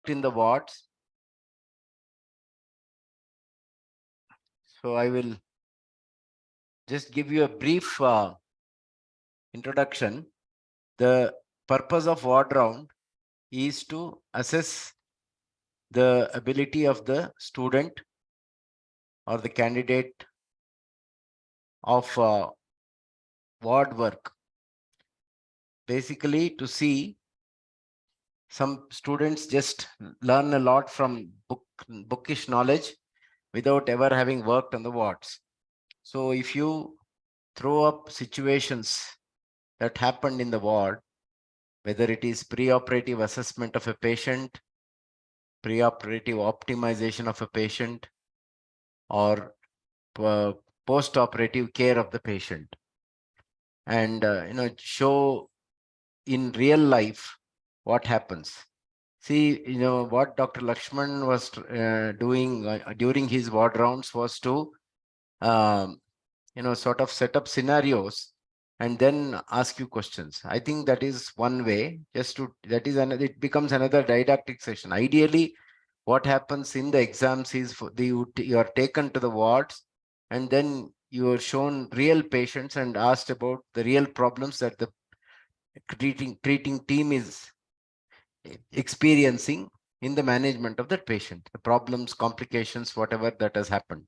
in the wards. So I will just give you a brief introduction. The purpose of ward round is to assess the ability of the student or the candidate of ward work. Basically, to see some students just learn a lot from bookish knowledge without ever having worked on the wards. So if you throw up situations that happened in the ward, whether it is preoperative assessment of a patient, preoperative optimization of a patient, or post-operative care of the patient, and show in real life what happens. See, what Dr. Lakshman was doing during his ward rounds was to sort of set up scenarios and then ask you questions. I think that is one way, it becomes another didactic session. Ideally, what happens in the exams is you are taken to the wards and then you are shown real patients and asked about the real problems that the treating team is experiencing in the management of that patient, the problems, complications, whatever that has happened.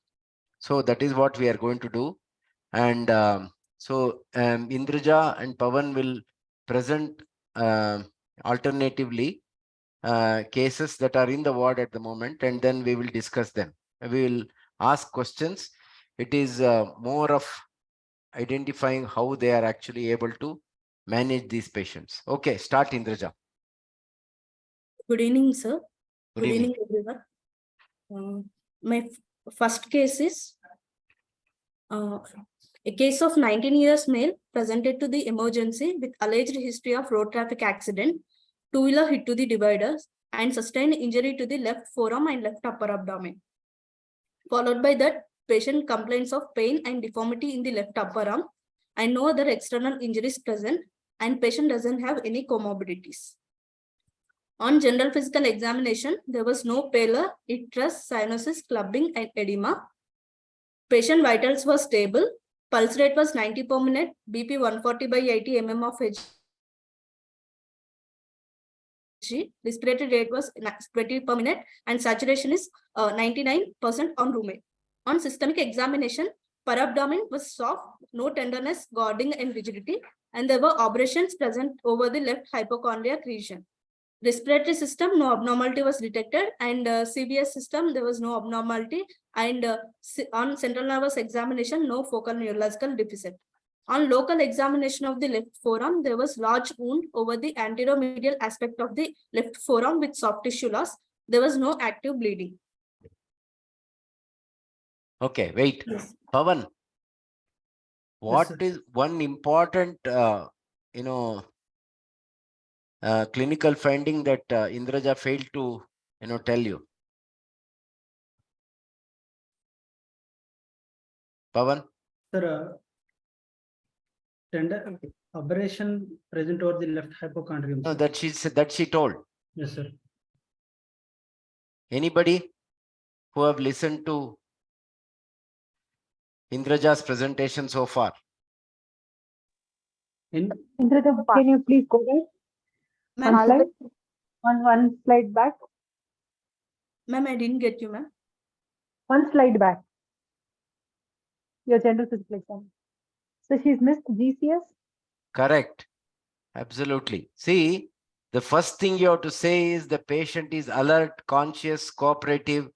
So that is what we are going to do. And Indraja and Pavan will present alternatively cases that are in the ward at the moment, and then we will discuss them. We will ask questions. It is more of identifying how they are actually able to manage these patients. Okay, start, Indraja. Good evening, sir. Good evening, everyone. My first case is a case of 19 years male presented to the emergency with alleged history of road traffic accident, two-wheeler hit to the dividers, and sustained injury to the left forearm and left upper abdomen. Followed by that, patient complains of pain and deformity in the left upper arm and no other external injuries present, and patient doesn't have any comorbidities. On general physical examination, there was no pallor, icterus, cyanosis, clubbing, and edema. Patient vitals were stable. Pulse rate was 90 per minute, BP 140 by 80 mm of Hg. Respiratory rate was 20 per minute, and saturation is 99% on room A. On systemic examination, per abdomen was soft, no tenderness, guarding, and rigidity, and there were abrasions present over the left hypochondriac region. Respiratory system, no abnormality was detected, and CVS system, there was no abnormality, and on central nervous examination, no focal neurological deficit. On local examination of the left forearm, there was large wound over the anteromedial aspect of the left forearm with soft tissue loss. There was no active bleeding. Okay, wait. Yes. Pavan, what Yes, is one important clinical finding that Indraja failed to tell you? Pavan? Sir, tender aberration present over the left hypochondrium. No, Sir. that she told. Yes, sir. Anybody who have listened to Indraja's presentation so far? Indraja, can you please go back? One slide back. Ma'am, I didn't get you, ma'am. One slide back. Your general physical exam. So she's missed GCS? Correct. Absolutely. See, the first thing you have to say is the patient is alert, conscious, cooperative,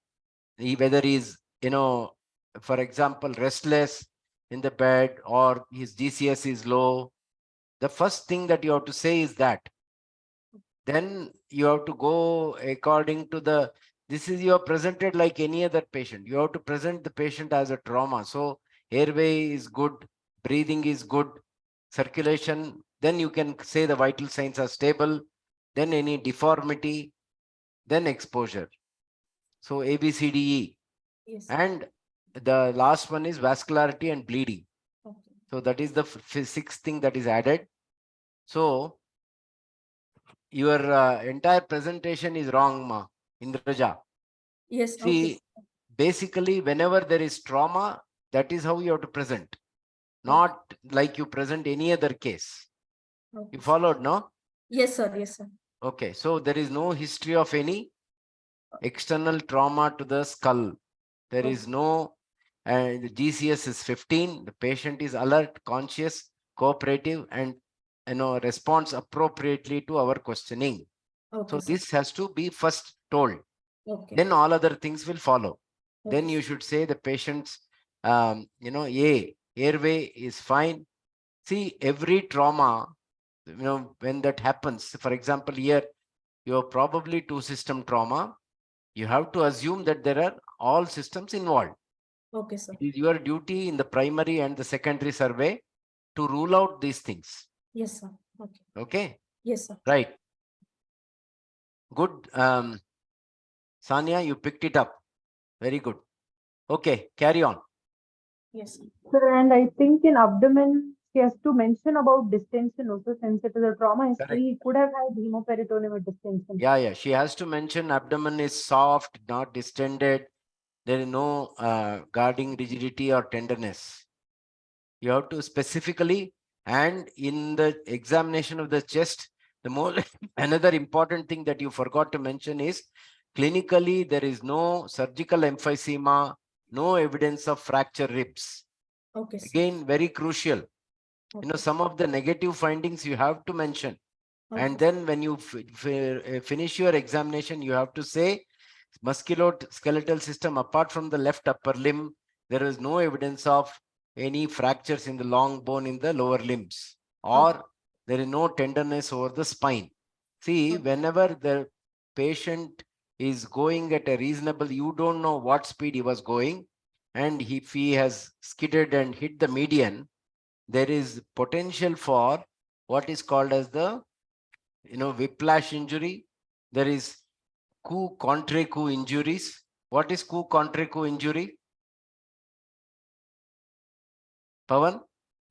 whether he's, for example, restless in the bed or his GCS is low. The first thing that you have to say is that. Then you have to go according to this is you are presented like any other patient. You have to present the patient as a trauma. So airway is good, breathing is good, circulation, then you can say the vital signs are stable, then any deformity, then exposure. So ABCDE. Yes. And the last one is vascularity and bleeding. Okay. So that is the sixth thing that is added. So your entire presentation is wrong, Ma, Indraja. Yes, See, okay. basically, whenever there is trauma, that is how you have to present, not like you present any other case. Okay. You followed, no? Yes, sir. Yes, sir. Okay, so there is no history of any external trauma to the skull. There is no, and the GCS is 15. The patient is alert, conscious, cooperative, and responds appropriately to our questioning. Okay, So sir. this has to be first told. Okay. Then all other things will follow. Then Okay, you should say the patient's, airway is fine. See, every trauma, when that happens, for example, here, you have probably two system trauma. You have to assume that there are all systems involved. Okay, sir. It is your duty in the primary and the secondary survey to rule out these things. Yes, sir. Okay. Okay, Yes, sir. right. Good. Sanya, you picked it up. Very good. Okay, carry on. Yes, sir. Sir, and I think in abdomen, she has to mention about distension also, since it is a trauma history, he could have had hemoperitoneum with distension. Yeah. She has to mention abdomen is soft, not distended. There is no guarding rigidity or tenderness. You have to specifically, and in the examination of the chest, the more another important thing that you forgot to mention is clinically there is no surgical emphysema, no evidence of fracture ribs. Okay, sir. Again, very crucial. Okay. Some of the negative findings you have to mention. And Okay. then when you finish your examination, you have to say musculoskeletal system, apart from the left upper limb, there is no evidence of any fractures in the long bone in the lower limbs, or there is no tenderness over the spine. See, whenever the patient is going at a reasonable, you don't know what speed he was going, and if he has skidded and hit the median, there is potential for what is called as the whiplash injury. There is coup contre coup injuries. What is coup contre coup injury? Pavan?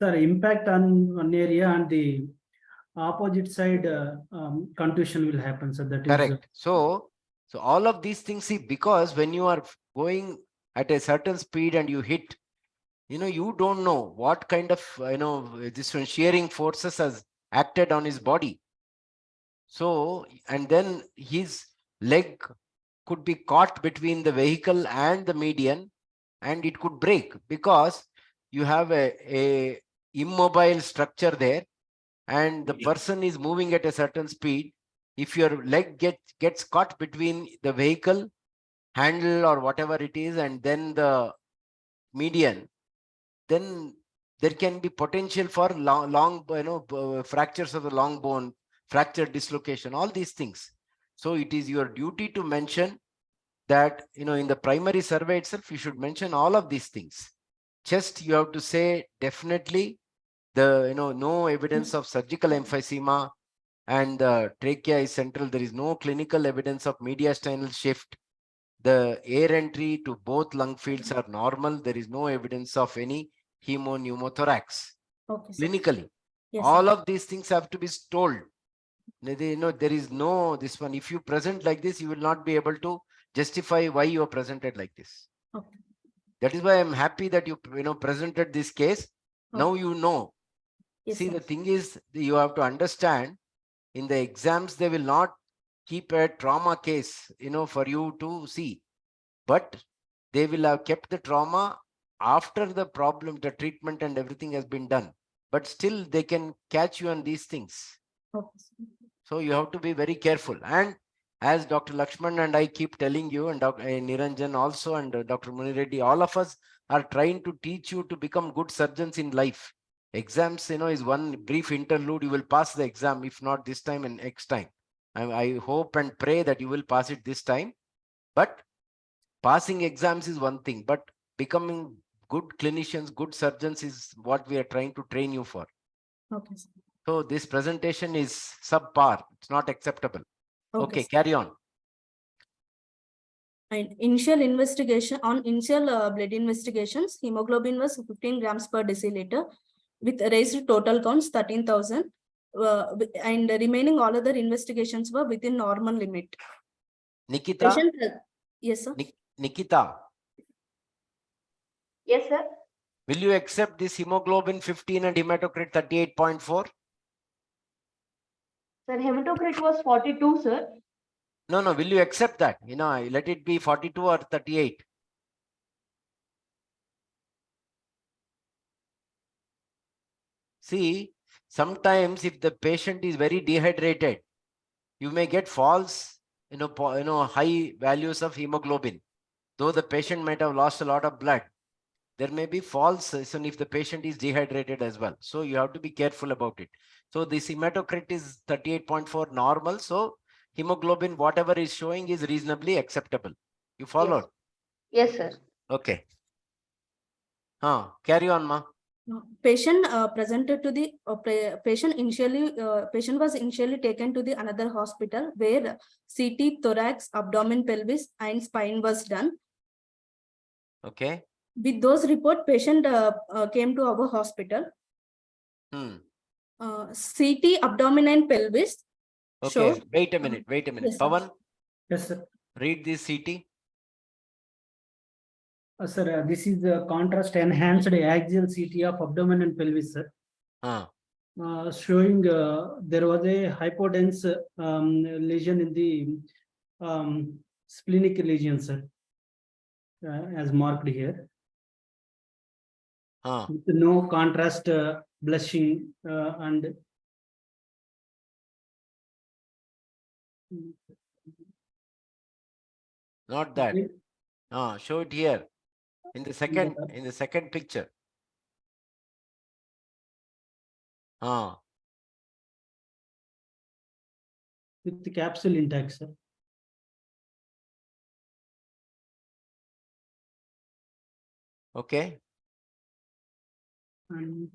Sir, impact on one area and the opposite side contusion will happen. So that is Correct. So all of these things, see, because when you are going at a certain speed and you hit, you don't know what kind of, this one shearing forces has acted on his body. So, and then his leg could be caught between the vehicle and the median, and it could break because you have a immobile structure there, and the person is moving at a certain speed. If your leg gets caught between the vehicle handle or whatever it is and then the median, then there can be potential for long fractures of the long bone, fracture dislocation, all these things. So it is your duty to mention that, in the primary survey itself, you should mention all of these things. Chest, you have to say definitely no evidence of surgical emphysema, and the trachea is central. There is no clinical evidence of mediastinal shift. The air entry to both lung fields are normal. There is no evidence of any hemopneumothorax. Okay, sir. Clinically, Yes, all sir. of these things have to be told. There is no this one. If you present like this, you will not be able to justify why you are presented like this. Okay. That is why I'm happy that you presented this case. Now you know. Yes, See, sir. the thing is, you have to understand, in the exams, they will not keep a trauma case, for you to see. But they will have kept the trauma after the problem, the treatment and everything has been done. But still, they can catch you on these things. Okay, sir. So you have to be very careful. And as Dr. Lakshman and I keep telling you, and Dr. Niranjan also, and Dr. Muni Reddy, all of us are trying to teach you to become good surgeons in life. Exams, is one brief interlude. You will pass the exam, if not this time and next time. I hope and pray that you will pass it this time. But passing exams is one thing, but becoming good clinicians, good surgeons is what we are trying to train you for. Okay, sir. So this presentation is subpar. It's not acceptable. Okay, sir. carry on. And initial investigation on initial blood investigations, hemoglobin was 15 grams per deciliter with raised total counts 13,000. and remaining all other investigations were within normal limit. Nikita, Patient, yes, sir. Nikita, Yes, sir. will you accept this hemoglobin 15 and hematocrit 38.4? Sir, hematocrit was 42, sir. No, will you accept that? Let it be 42 or 38. See, sometimes if the patient is very dehydrated, you may get false, high values of hemoglobin. Though the patient might have lost a lot of blood, there may be false if the patient is dehydrated as well. So you have to be careful about it. So this hematocrit is 38.4 normal. So hemoglobin, whatever is showing, is reasonably acceptable. You followed? Yes, sir. Okay. Carry on, ma. Patient presented to the patient was initially taken to the another hospital where CT, thorax, abdomen, pelvis, and spine was done. Okay. With those report, patient came to our hospital. CT, abdomen, and pelvis. Okay. Shows, Wait a minute. yes, sir. Pawan, Yes, sir. read this CT. Sir, this is the contrast enhanced axial CT of abdomen and pelvis, sir. Showing there was a hypodense lesion in the splenic lesion, sir, as marked here. With no contrast blushing and Not that. Show it here in the second picture. with the capsule intact, sir. Okay. And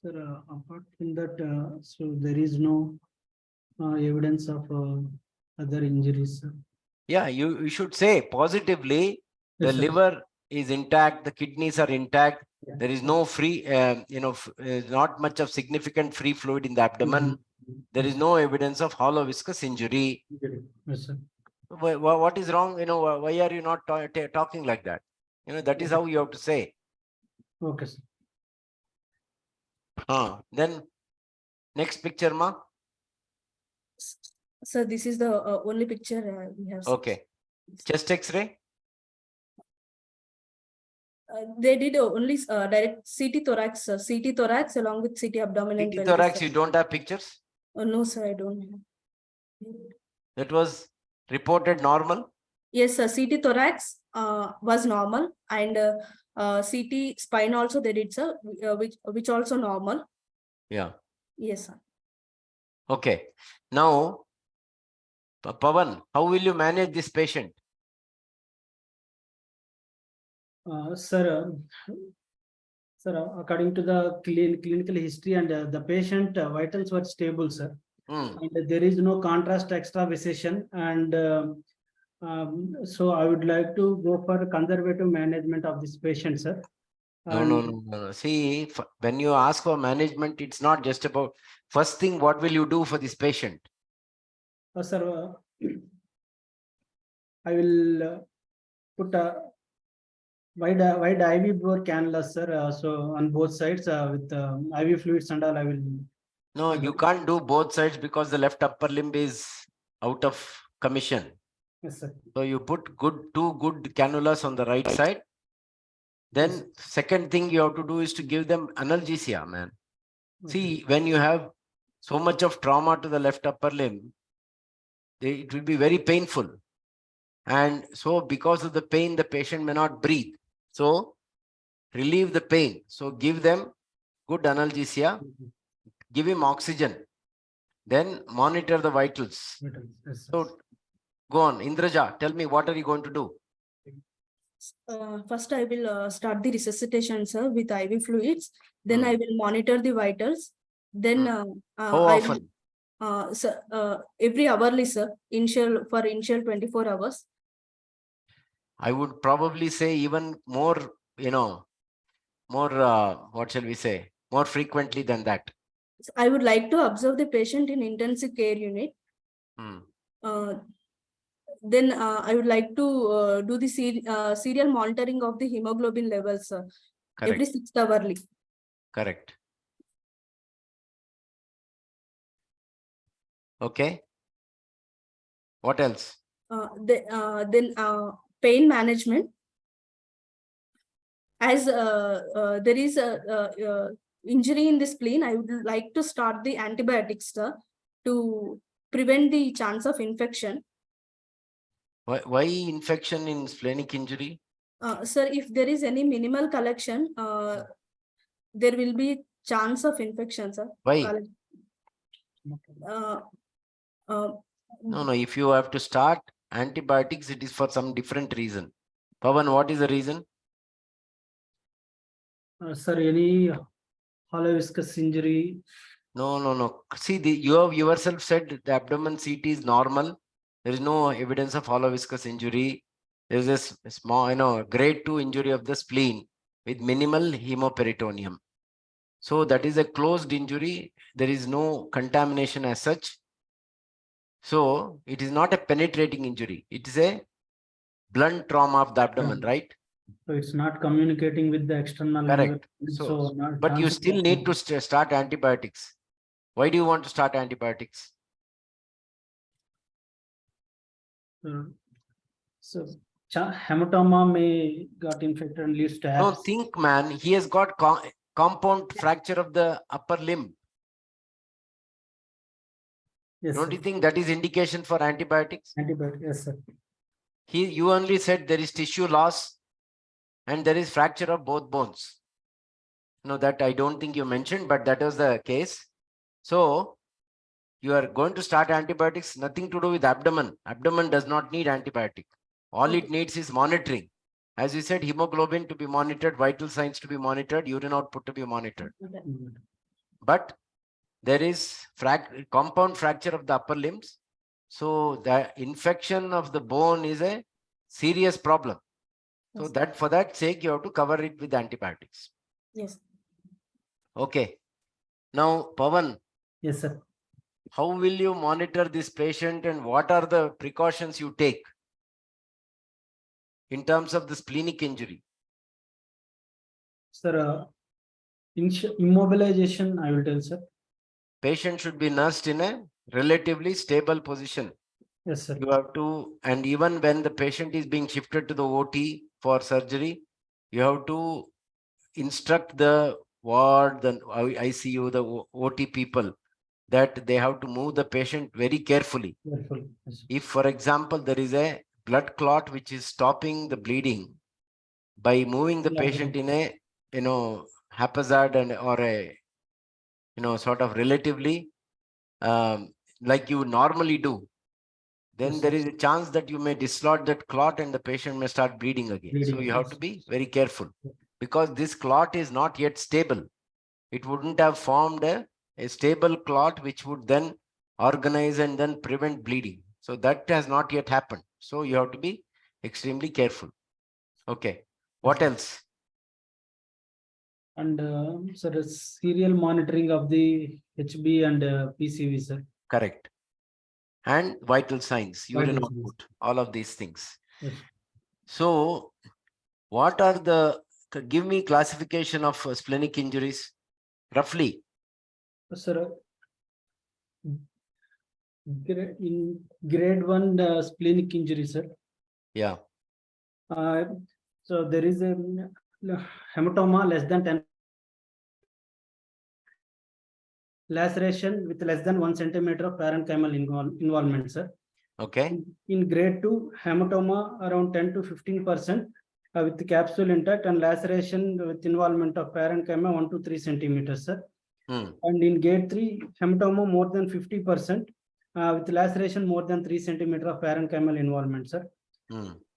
sir, apart from that, so there is no evidence of other injuries, sir. Yeah, you should say positively the Yes, sir. liver is intact, the kidneys are intact. Yeah. There is no free, not much of significant free fluid in the abdomen. There is no evidence of hollow viscous injury. Yes, sir. What is wrong? Why are you not talking like that? That is how you have to say. Okay, sir. Then next picture, ma. So this is the only picture we have. Okay. Chest X-ray. They did only direct CT thorax, CT thorax along with CT abdomen and CT pelvis, thorax, sir. you don't have pictures? No, sir, I don't have. That was reported normal? Yes, sir. CT thorax was normal, and CT spine also they did, sir, which also normal. Yeah. Yes, sir. Okay. Now, Pawan, how will you manage this patient? Sir, according to the clinical history and the patient vitals were stable, sir. And there is no contrast extravasation, and so I would like to go for conservative management of this patient, sir. No. See, when you ask for management, it's not just about first thing, what will you do for this patient? Sir, I will put a wide IV bore cannula, sir. So on both sides with IV fluids and all, I will. No, you can't do both sides because the left upper limb is out of commission. Yes, sir. So you put two good cannulas on the right side. Then second thing you have to do is to give them analgesia, man. Okay. See, when you have so much of trauma to the left upper limb, it will be very painful. And so because of the pain, the patient may not breathe. So relieve the pain. So give them good analgesia, give him oxygen, then monitor the vitals. Yes, So go on, Indraja, tell me, what are you going to do? First, I will start the resuscitation, sir, with IV fluids. Then I will monitor the vitals. Then How often? Sir, every hourly, sir, initial 24 hours. I would probably say even more, more, what shall we say, more frequently than that. I would like to observe the patient in intensive care unit. Hmm. Then I would like to do the serial monitoring of the hemoglobin levels every Correct. 6 hourly. Correct. Okay. What else? Then pain management. As there is a injury in the spleen, I would like to start the antibiotics to prevent the chance of infection. Why infection in splenic injury? Sir, if there is any minimal collection, there will be chance of infection, sir. Why? Uh, uh, No, if you have to start antibiotics, it is for some different reason. Pavan, what is the reason? Sir, any hollow viscous injury? No. See, you have yourself said the abdomen CT is normal. There is no evidence of hollow viscous injury. There is a small, grade 2 injury of the spleen with minimal hemoperitoneum. So that is a closed injury. There is no contamination as such. So it is not a penetrating injury. It is a blunt trauma of the abdomen, right? So it's not communicating with the external Correct. environment. So But you still need to start antibiotics. Why do you want to start antibiotics? So hematoma may got infected and leads to No, abscess. think, man, he has got compound fracture of the upper limb. Yes, Don't sir. you think that is indication for antibiotics? Antibiotic, yes, sir. You only said there is tissue loss and there is fracture of both bones. No, that I don't think you mentioned, but that was the case. So you are going to start antibiotics, nothing to do with abdomen. Abdomen does not need antibiotic. All it needs is monitoring. As you said, hemoglobin to be monitored, vital signs to be monitored, urine output to be monitored. But there is compound fracture of the upper limbs. So the infection of the bone is a serious problem. So that for that sake, you have to cover it with antibiotics. Yes. Okay. Now, Pavan. Yes, sir. How will you monitor this patient and what are the precautions you take in terms of the splenic injury? Sir, immobilization, I will tell, sir. Patient should be nursed in a relatively stable position. Yes, sir. You have to, and even when the patient is being shifted to the OT for surgery, you have to instruct the ward, the ICU, the OT people that they have to move the patient very carefully. Careful. Yes. If, for example, there is a blood clot which is stopping the bleeding, by moving the patient in a, haphazard or a, sort of relatively like you normally do, then there is a chance that you may dislodge that clot and the patient may start bleeding again. So you have to be very careful because this clot is not yet stable. It wouldn't have formed a stable clot which would then organize and then prevent bleeding. So that has not yet happened. So you have to be extremely careful. Okay. What else? And sir, serial monitoring of the HB and PCV, sir. Correct. And vital signs, urine output, all of these things. Yes. So what are give me classification of splenic injuries, roughly. Sir, in grade 1 splenic injury, sir. Yeah. So there is a hematoma less than 10, laceration with less than 1 centimeter of parenchymal involvement, sir. Okay. In grade 2, hematoma around 10 to 15% with the capsule intact and laceration with involvement of parenchyma 1 to 3 centimeters, sir. And in grade 3, hematoma more than 50% with laceration more than 3 centimeter of parenchymal involvement, sir.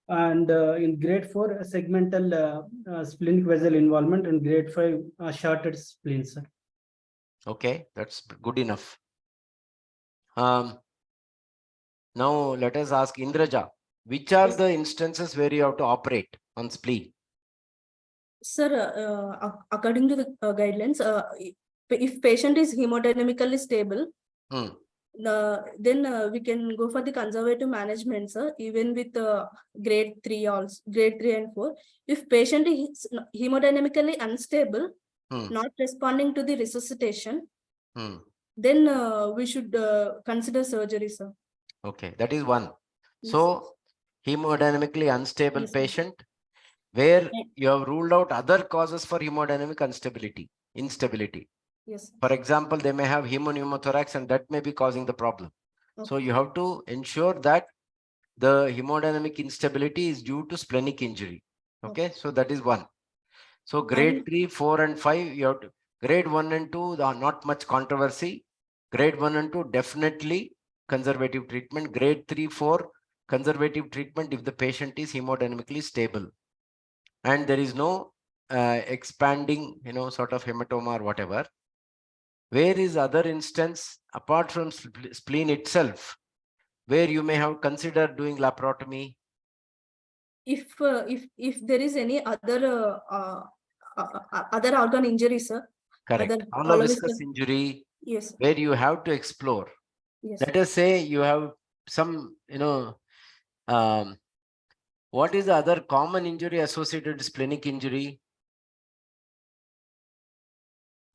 And in grade 4, segmental splenic vessel involvement, and grade 5, shorted spleen, sir. Okay, that's good enough. Now let us ask Indraja. which are Yes. the instances where you have to operate on spleen? Sir, according to the guidelines, if patient is hemodynamically stable, Hmm. then we can go for the conservative management, sir, even with grade 3 also, grade 3 and 4. If patient is hemodynamically unstable, Hmm. not responding to the resuscitation, Hmm. then we should consider surgery, sir. Okay, that is one. Yes. So hemodynamically unstable Yes, sir. patient, where Yeah. you have ruled out other causes for hemodynamic instability. Yes. For example, they may have pneumothorax and that may be causing the problem. So Okay. you have to ensure that the hemodynamic instability is due to splenic injury. Okay, so that is one. So grade And 3, 4 and 5, you have to, grade 1 and 2, there are not much controversy. Grade 1 and 2, definitely conservative treatment. Grade 3, 4, conservative treatment if the patient is hemodynamically stable. And there is no expanding, sort of hematoma or whatever. Where is other instance apart from spleen itself, where you may have considered doing laparotomy? if there is any other other organ injury, sir, Correct. other Hollow hollow viscous viscous, injury, yes, where you have to explore. yes. Let us say you have some, what is the other common injury associated with splenic injury?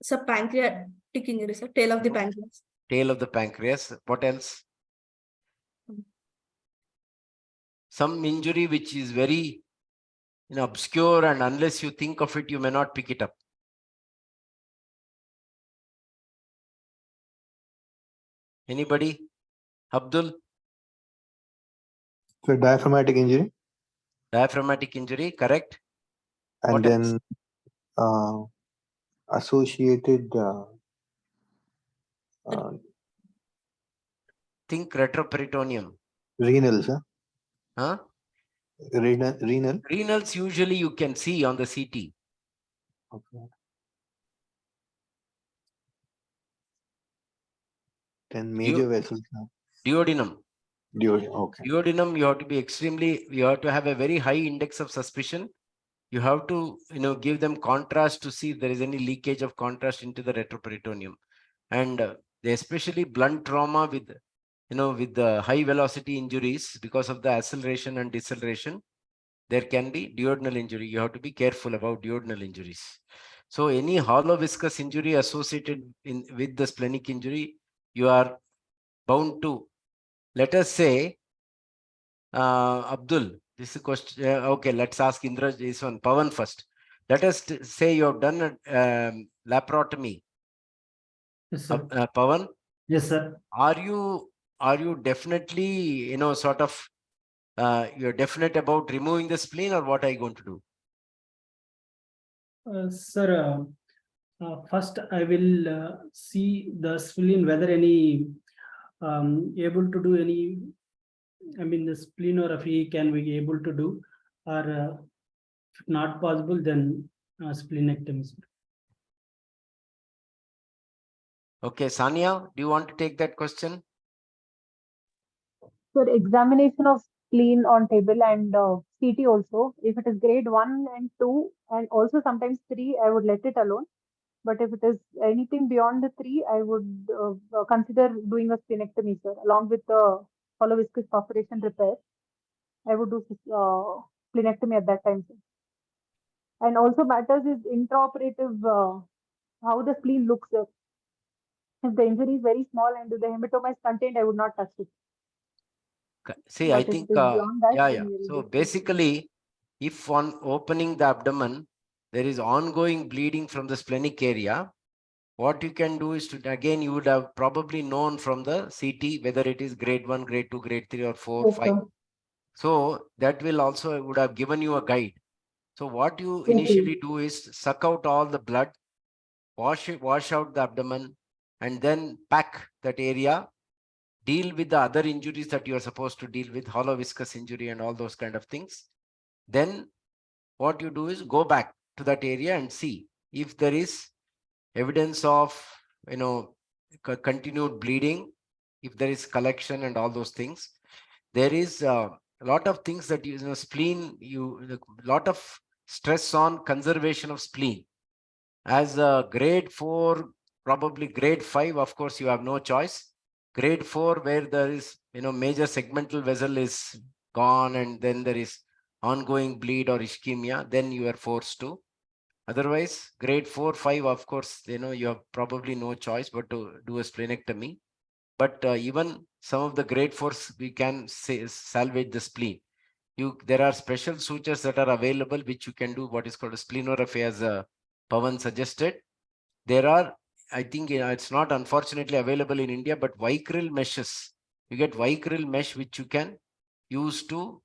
So pancreatic injury, sir, tail of the No. pancreas. Tail of the pancreas. What else? Some injury which is very obscure, and unless you think of it, you may not pick it up. Anybody? Abdul? So diaphragmatic injury, Diaphragmatic injury, correct? and What else? then associated uh, Think retroperitoneum. renals, Huh? renal. Renals usually you can see on the CT. Okay. Then major vessels. Duodenum. Okay. Duodenum, you have to be you have to have a very high index of suspicion. You have to, give them contrast to see if there is any leakage of contrast into the retroperitoneum. And especially blunt trauma with, with the high velocity injuries because of the acceleration and deceleration, there can be duodenal injury. You have to be careful about duodenal injuries. So any hollow viscous injury associated with the splenic injury, you are bound to, let us say, Abdul, this is a question. Okay, let's ask Indra this one. Pawan first. Let us say you have done a laparotomy. Yes, sir. Pawan, Yes, sir. are you definitely, sort of, you're definite about removing the spleen, or what are you going to do? Sir, first I will see the spleen whether any able to do any, I mean the spleen or if he can be able to do, or if not possible then splenectomy. Sir. Okay, Sania, do you want to take that question? So examination of spleen on table and CT also. If it is grade 1 and 2 and also sometimes 3, I would let it alone. But if it is anything beyond the 3, I would consider doing a splenectomy, sir, along with the hollow viscous perforation repair. I would do splenectomy at that time, sir. And also matters is intraoperative, how the spleen looks, sir. If the injury is very small and the hematoma is contained, I would not touch it. See, I But if think, it is beyond that, yeah. then we will So do splenectomy. basically, if on opening the abdomen, there is ongoing bleeding from the splenic area, what you can do is to, again, you would have probably known from the CT whether it is grade 1, grade 2, grade 3, or 4, Yes, 5. sir. So that will also would have given you a guide. So what you Okay. initially do is suck out all the blood, wash out the abdomen, and then pack that area, deal with the other injuries that you are supposed to deal with, hollow viscous injury and all those kind of things. Then what you do is go back to that area and see if there is evidence of, continued bleeding, if there is collection and all those things. There is a lot of things that spleen, lot of stress on conservation of spleen. As a grade 4, probably grade 5, of course, you have no choice. Grade 4, where there is, major segmental vessel is gone and then there is ongoing bleed or ischemia, then you are forced to. Otherwise, grade 4, 5, of course, you have probably no choice but to do a splenectomy. But even some of the grade 4s, we can salvage the spleen. There are special sutures that are available, which you can do what is called a splenography, as Pawan suggested. There are, I think, it's not unfortunately available in India, but vicryl meshes. You get vicryl mesh, which you can use to,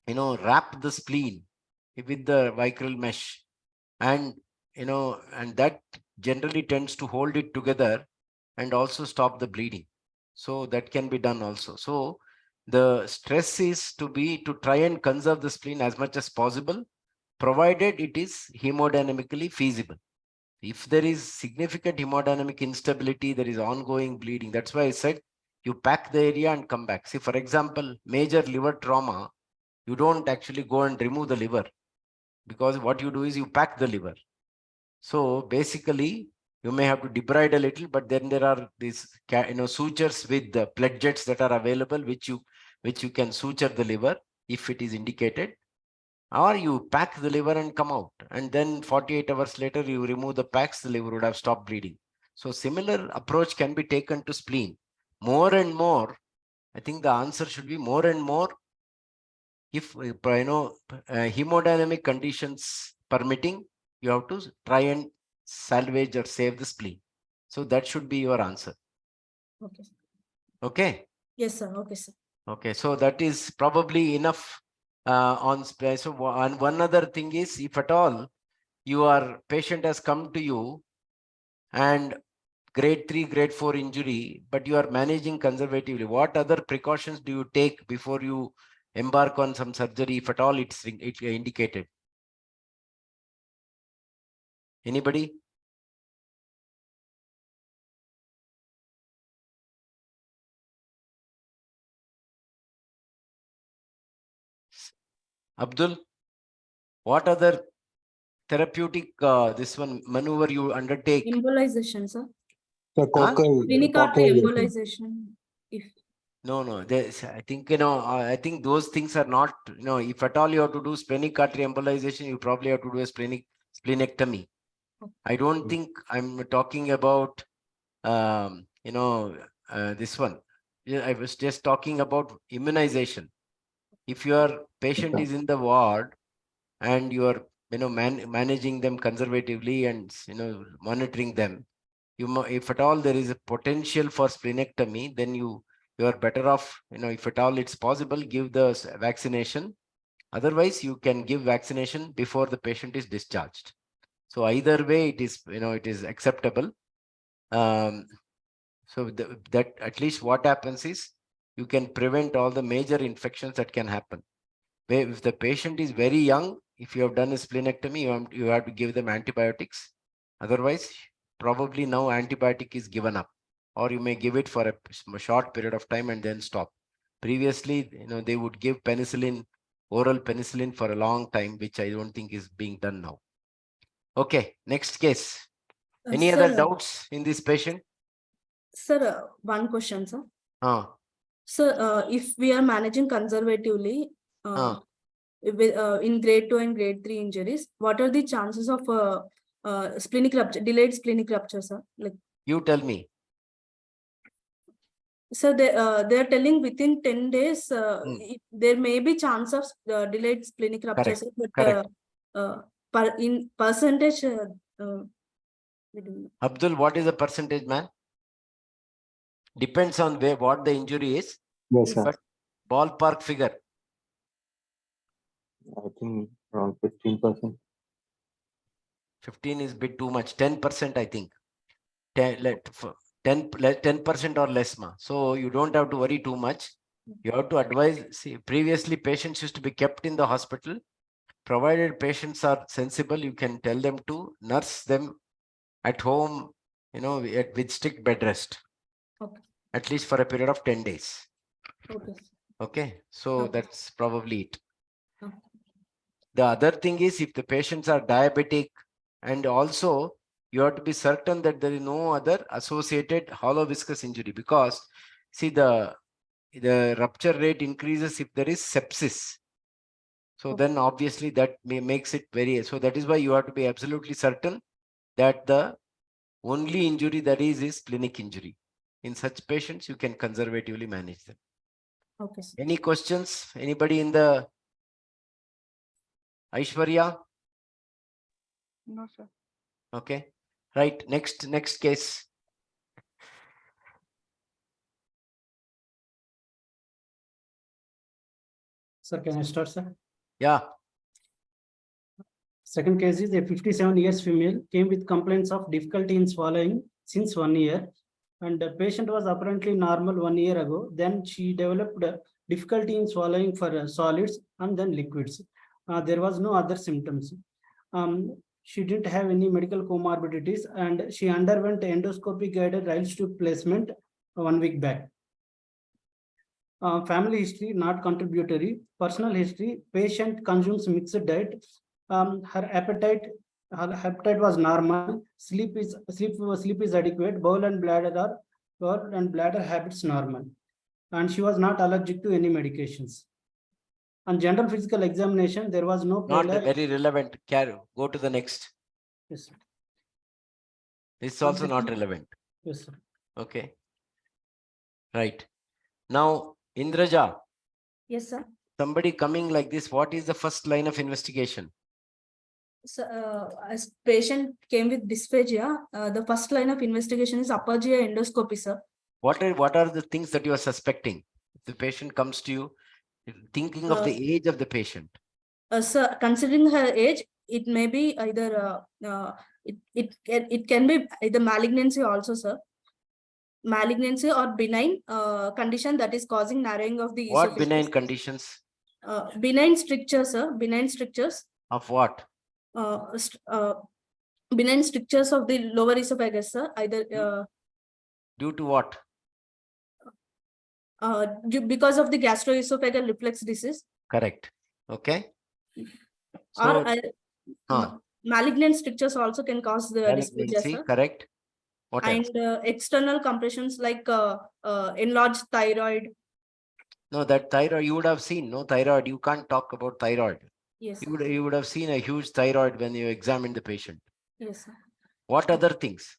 wrap the spleen with the vicryl mesh. And, and that generally tends to hold it together and also stop the bleeding. So that can be done also. So the stress is to try and conserve the spleen as much as possible, provided it is hemodynamically feasible. If there is significant hemodynamic instability, there is ongoing bleeding. That's why I said you pack the area and come back. See, for example, major liver trauma, you don't actually go and remove the liver, because what you do is you pack the liver. So basically, you may have to debride a little, but then there are these sutures with the pledgets that are available, which you can suture the liver if it is indicated, or you pack the liver and come out, and then 48 hours later you remove the packs, the liver would have stopped bleeding. So similar approach can be taken to spleen. More and more, I think the answer should be more and more, if hemodynamic conditions permitting, you have to try and salvage or save the spleen. So that should be your answer. Okay. Okay. Yes, sir. Okay, sir. Okay. So that is probably enough on space. So one other thing is, if at all your patient has come to you and grade 3, grade 4 injury, but you are managing conservatively, what other precautions do you take before you embark on some surgery, if at all it's indicated? Anybody? Abdul, what other therapeutic this one maneuver you undertake? Embolization, sir. The Clinic artery embolization. If No, I think, I think those things are not, if at all you have to do splenic artery embolization, you probably have to do a splenectomy. I don't think I'm talking about, this one. Yeah, I was just talking about immunization. If your patient is in the ward and you are, managing them conservatively and, monitoring them, if at all there is a potential for splenectomy, then you are better off, if at all it's possible, give the vaccination. Otherwise, you can give vaccination before the patient is discharged. So either way, it is acceptable. So that at least what happens is, you can prevent all the major infections that can happen. If the patient is very young, if you have done a splenectomy, you have to give them antibiotics. Otherwise, probably now antibiotic is given up, or you may give it for a short period of time and then stop. Previously, they would give penicillin, oral penicillin, for a long time, which I don't think is being done now. Okay, next case. Any other doubts in this patient? Sir, one question, sir. Ah. Sir, if we are managing conservatively, in grade 2 and grade 3 injuries, what are the chances of splenic rupture, delayed splenic rupture, sir? Like, you tell me. So they are telling within 10 days, there may be chance of delayed splenic rupture, sir, but in percentage, Abdul, what is the percentage, man? Depends on what the injury is. Yes, sir. But ballpark figure. I think around 15%. 15 is a bit too much. 10%, I think. 10% or less, ma. So you don't have to worry too much. You have to advise. See, previously patients used to be kept in the hospital. Provided patients are sensible, you can tell them to nurse them at home, with strict bed rest. Okay. At least for a period of 10 days. Okay. Okay, so Okay. that's probably it. Okay. The other thing is if the patients are diabetic, and also you have to be certain that there is no other associated hollow viscous injury, because see the rupture rate increases if there is sepsis. So Okay. then obviously that makes it very, so that is why you have to be absolutely certain that the only injury that is clinic injury. In such patients, you can conservatively manage them. Okay, sir. Any questions? Anybody in the Aishwarya? No, sir. Okay. Right. Next case. Sir, can I start, sir? Yeah. Second case is a 57 years female came with complaints of difficulty in swallowing since 1 year, and the patient was apparently normal 1 year ago. Then she developed difficulty in swallowing for solids and then liquids. There was no other symptoms. She didn't have any medical comorbidities, and she underwent endoscopy guided rails tube placement 1 week back. Family history not contributory. Personal history: patient consumes mixed diet. Her appetite was normal. Sleep is adequate. Bowel and bladder habits normal, and she was not allergic to any medications. On general physical examination, there was no Not pallor. very relevant. Go to the next. Yes, sir. This is also not relevant. Yes, sir. Okay. Right. Now, Indraja, Yes, sir. somebody coming like this, what is the first line of investigation? So, as patient came with dysphagia, the first line of investigation is upper GI endoscopy, sir. What are the things that you are suspecting? If the patient comes to you, thinking of the age of the patient. Sir, considering her age, it may be either it can be either malignancy also, sir. Malignancy or benign condition that is causing narrowing of the What esophagus. benign conditions? Benign strictures, sir. Benign strictures. Of what? Benign strictures of the lower esophagus, sir. Either Due to what? because of the gastroesophageal reflux disease. Correct. Okay. Or So, malignant strictures also can cause the dysphagia, malignancy, sir. correct. What else? And external compressions like enlarged thyroid. No, that thyroid you would have seen. No thyroid. You can't talk about thyroid. Yes, You would have seen a huge thyroid when you examined the patient. yes, sir. What other things?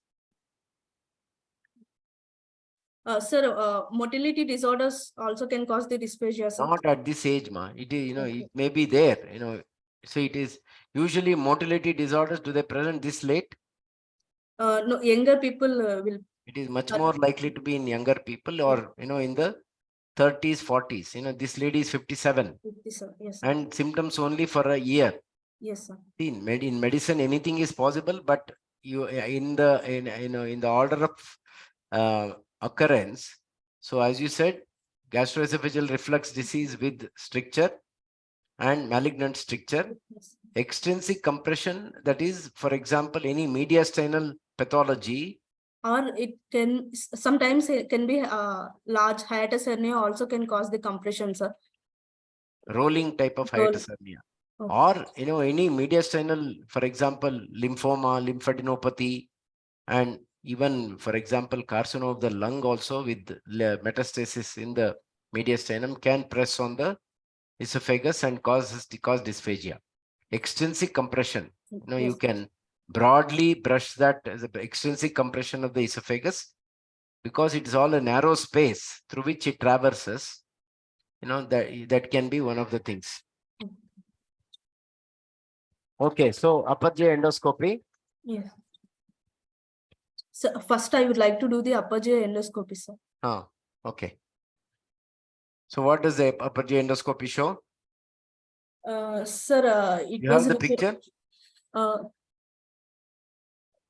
Sir, motility disorders also can cause the dysphagia, sir. Not at this age, ma. It is, Okay. it may be there, So it is usually motility disorders. Do they present this late? No, younger people will. It is much more likely to be in younger people or, in the 30s, 40s. This lady is 57 Yes, and symptoms only for a year. yes, sir. See, in medicine, anything is possible, but you in the order of occurrence. So as you said, gastroesophageal reflux disease with stricture and malignant stricture, Yes. extrinsic compression, that is, for example, any mediastinal pathology. Or it can sometimes it can be large hiatus hernia also can cause the compression, sir. Rolling type of hiatus hernia. Okay. Or, any mediastinal, for example, lymphoma, lymphadenopathy, and even, for example, carcinoma of the lung also with metastasis in the mediastinum can press on the esophagus and cause dysphagia. Extrinsic compression, you can broadly brush that as an extrinsic compression of the esophagus because it is all a narrow space through which it traverses. That can be one of the things. Okay, so upper GI endoscopy. Yes. So first I would like to do the upper GI endoscopy, sir. Okay. So what does the upper GI endoscopy show? Sir, it You was have the picture?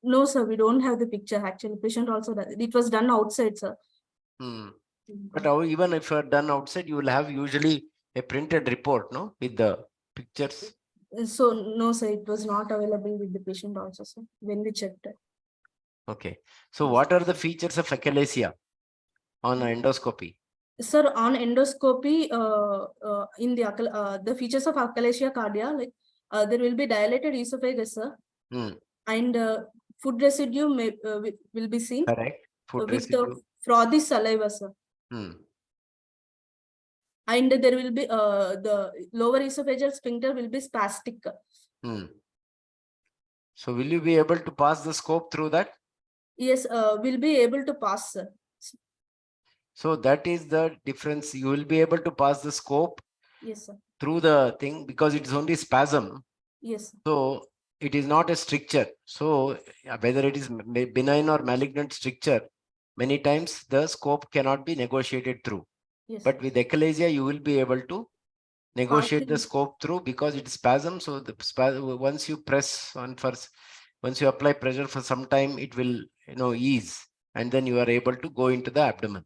No, sir, we don't have the picture. Actually, patient also does. It was done outside, sir. But even if you're done outside, you will have usually a printed report, no, with the pictures. So no, sir, it was not available with the patient also, sir, when we checked it. Okay. So what are the features of achalasia on an endoscopy? Sir, on endoscopy, in the features of achalasia cardia, like there will be dilated esophagus, sir, Hmm. and food residue will be seen Correct. Food with residue. frothy saliva, sir. Hmm. And there will be the lower esophageal sphincter will be spastic. Hmm. So will you be able to pass the scope through that? Yes, will be able to pass, sir. So that is the difference. You will be able to pass the scope Yes, sir. through the thing because it is only spasm. Yes, sir. So it is not a stricture. So whether it is benign or malignant stricture, many times the scope cannot be negotiated through. Yes. But with achalasia, you will be able to negotiate the Passing. scope through because it is spasm. So the once you press on first, once you apply pressure for some time, it will ease, and then you are able to go into the abdomen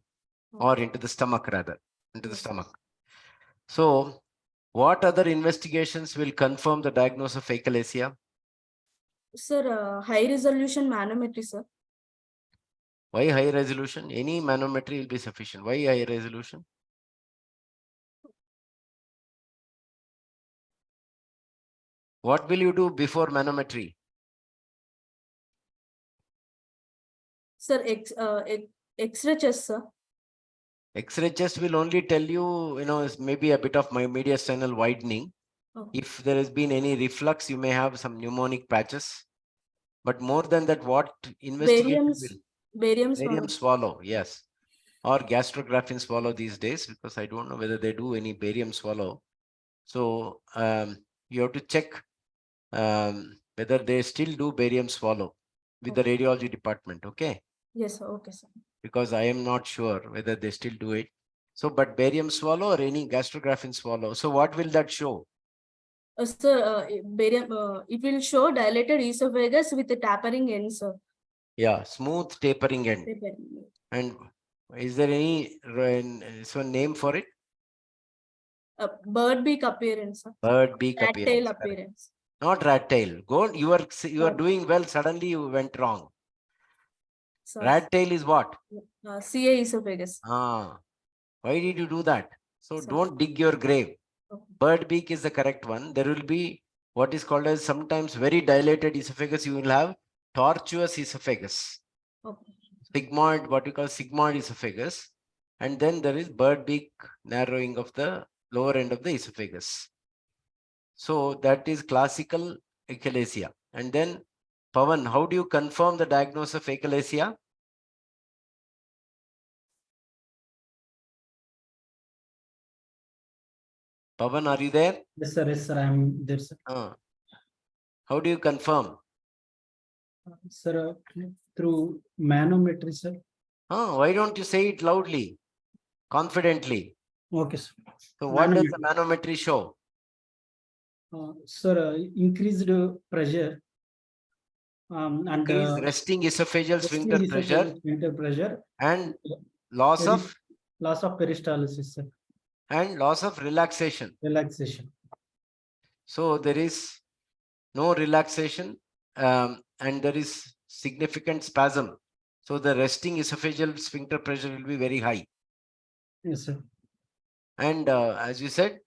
or into the stomach rather, into the Yes. stomach. So what other investigations will confirm the diagnosis of achalasia? Sir, high resolution manometry, sir. Why high resolution? Any manometry will be sufficient. Why high resolution? What will you do before manometry? Sir, X-ray chest, sir. X-ray chest will only tell you, maybe a bit of my mediastinal widening. Okay. If there has been any reflux, you may have some pneumonic patches. But more than that, what investigation will? Barium Barium swallow, yes. Or gastrographin swallow these days, because I don't know whether they do any barium swallow. So you have to check whether they still do barium swallow with the radiology department, okay? Yes, sir. Okay, sir. Because I am not sure whether they still do it. So, but barium swallow or any gastrographin swallow. So what will that show? Sir, barium, it will show dilated esophagus with the tapering end, sir. Yeah, smooth tapering end. Tapering. And is there any name for it? Bird beak appearance, sir. Bird beak Rat appearance. tail Correct. appearance. Not rat tail. Go. You are doing well. Suddenly you went wrong. Sorry. Rat tail is what? CA esophagus. Ah, why did you do that? So Sorry. don't dig your grave. Okay. Bird beak is the correct one. There will be what is called as sometimes very dilated esophagus. You will have tortuous esophagus. Okay. Sigmoid, what we call sigmoid esophagus. And then there is bird beak narrowing of the lower end of the esophagus. So that is classical achalasia. And then Pavan, how do you confirm the diagnosis of achalasia? Pavan, are you there? Yes, sir, I am there, sir. How do you confirm? Sir, through manometry, sir. Why don't you say it loudly, confidently? Okay, sir. So what does the manometry show? Sir, increased pressure and Increased resting esophageal sphincter pressure and loss of peristalsis, sir. And loss of relaxation. Relaxation. So there is no relaxation and there is significant spasm. So the resting esophageal sphincter pressure will be very high. Yes, sir. And as you said,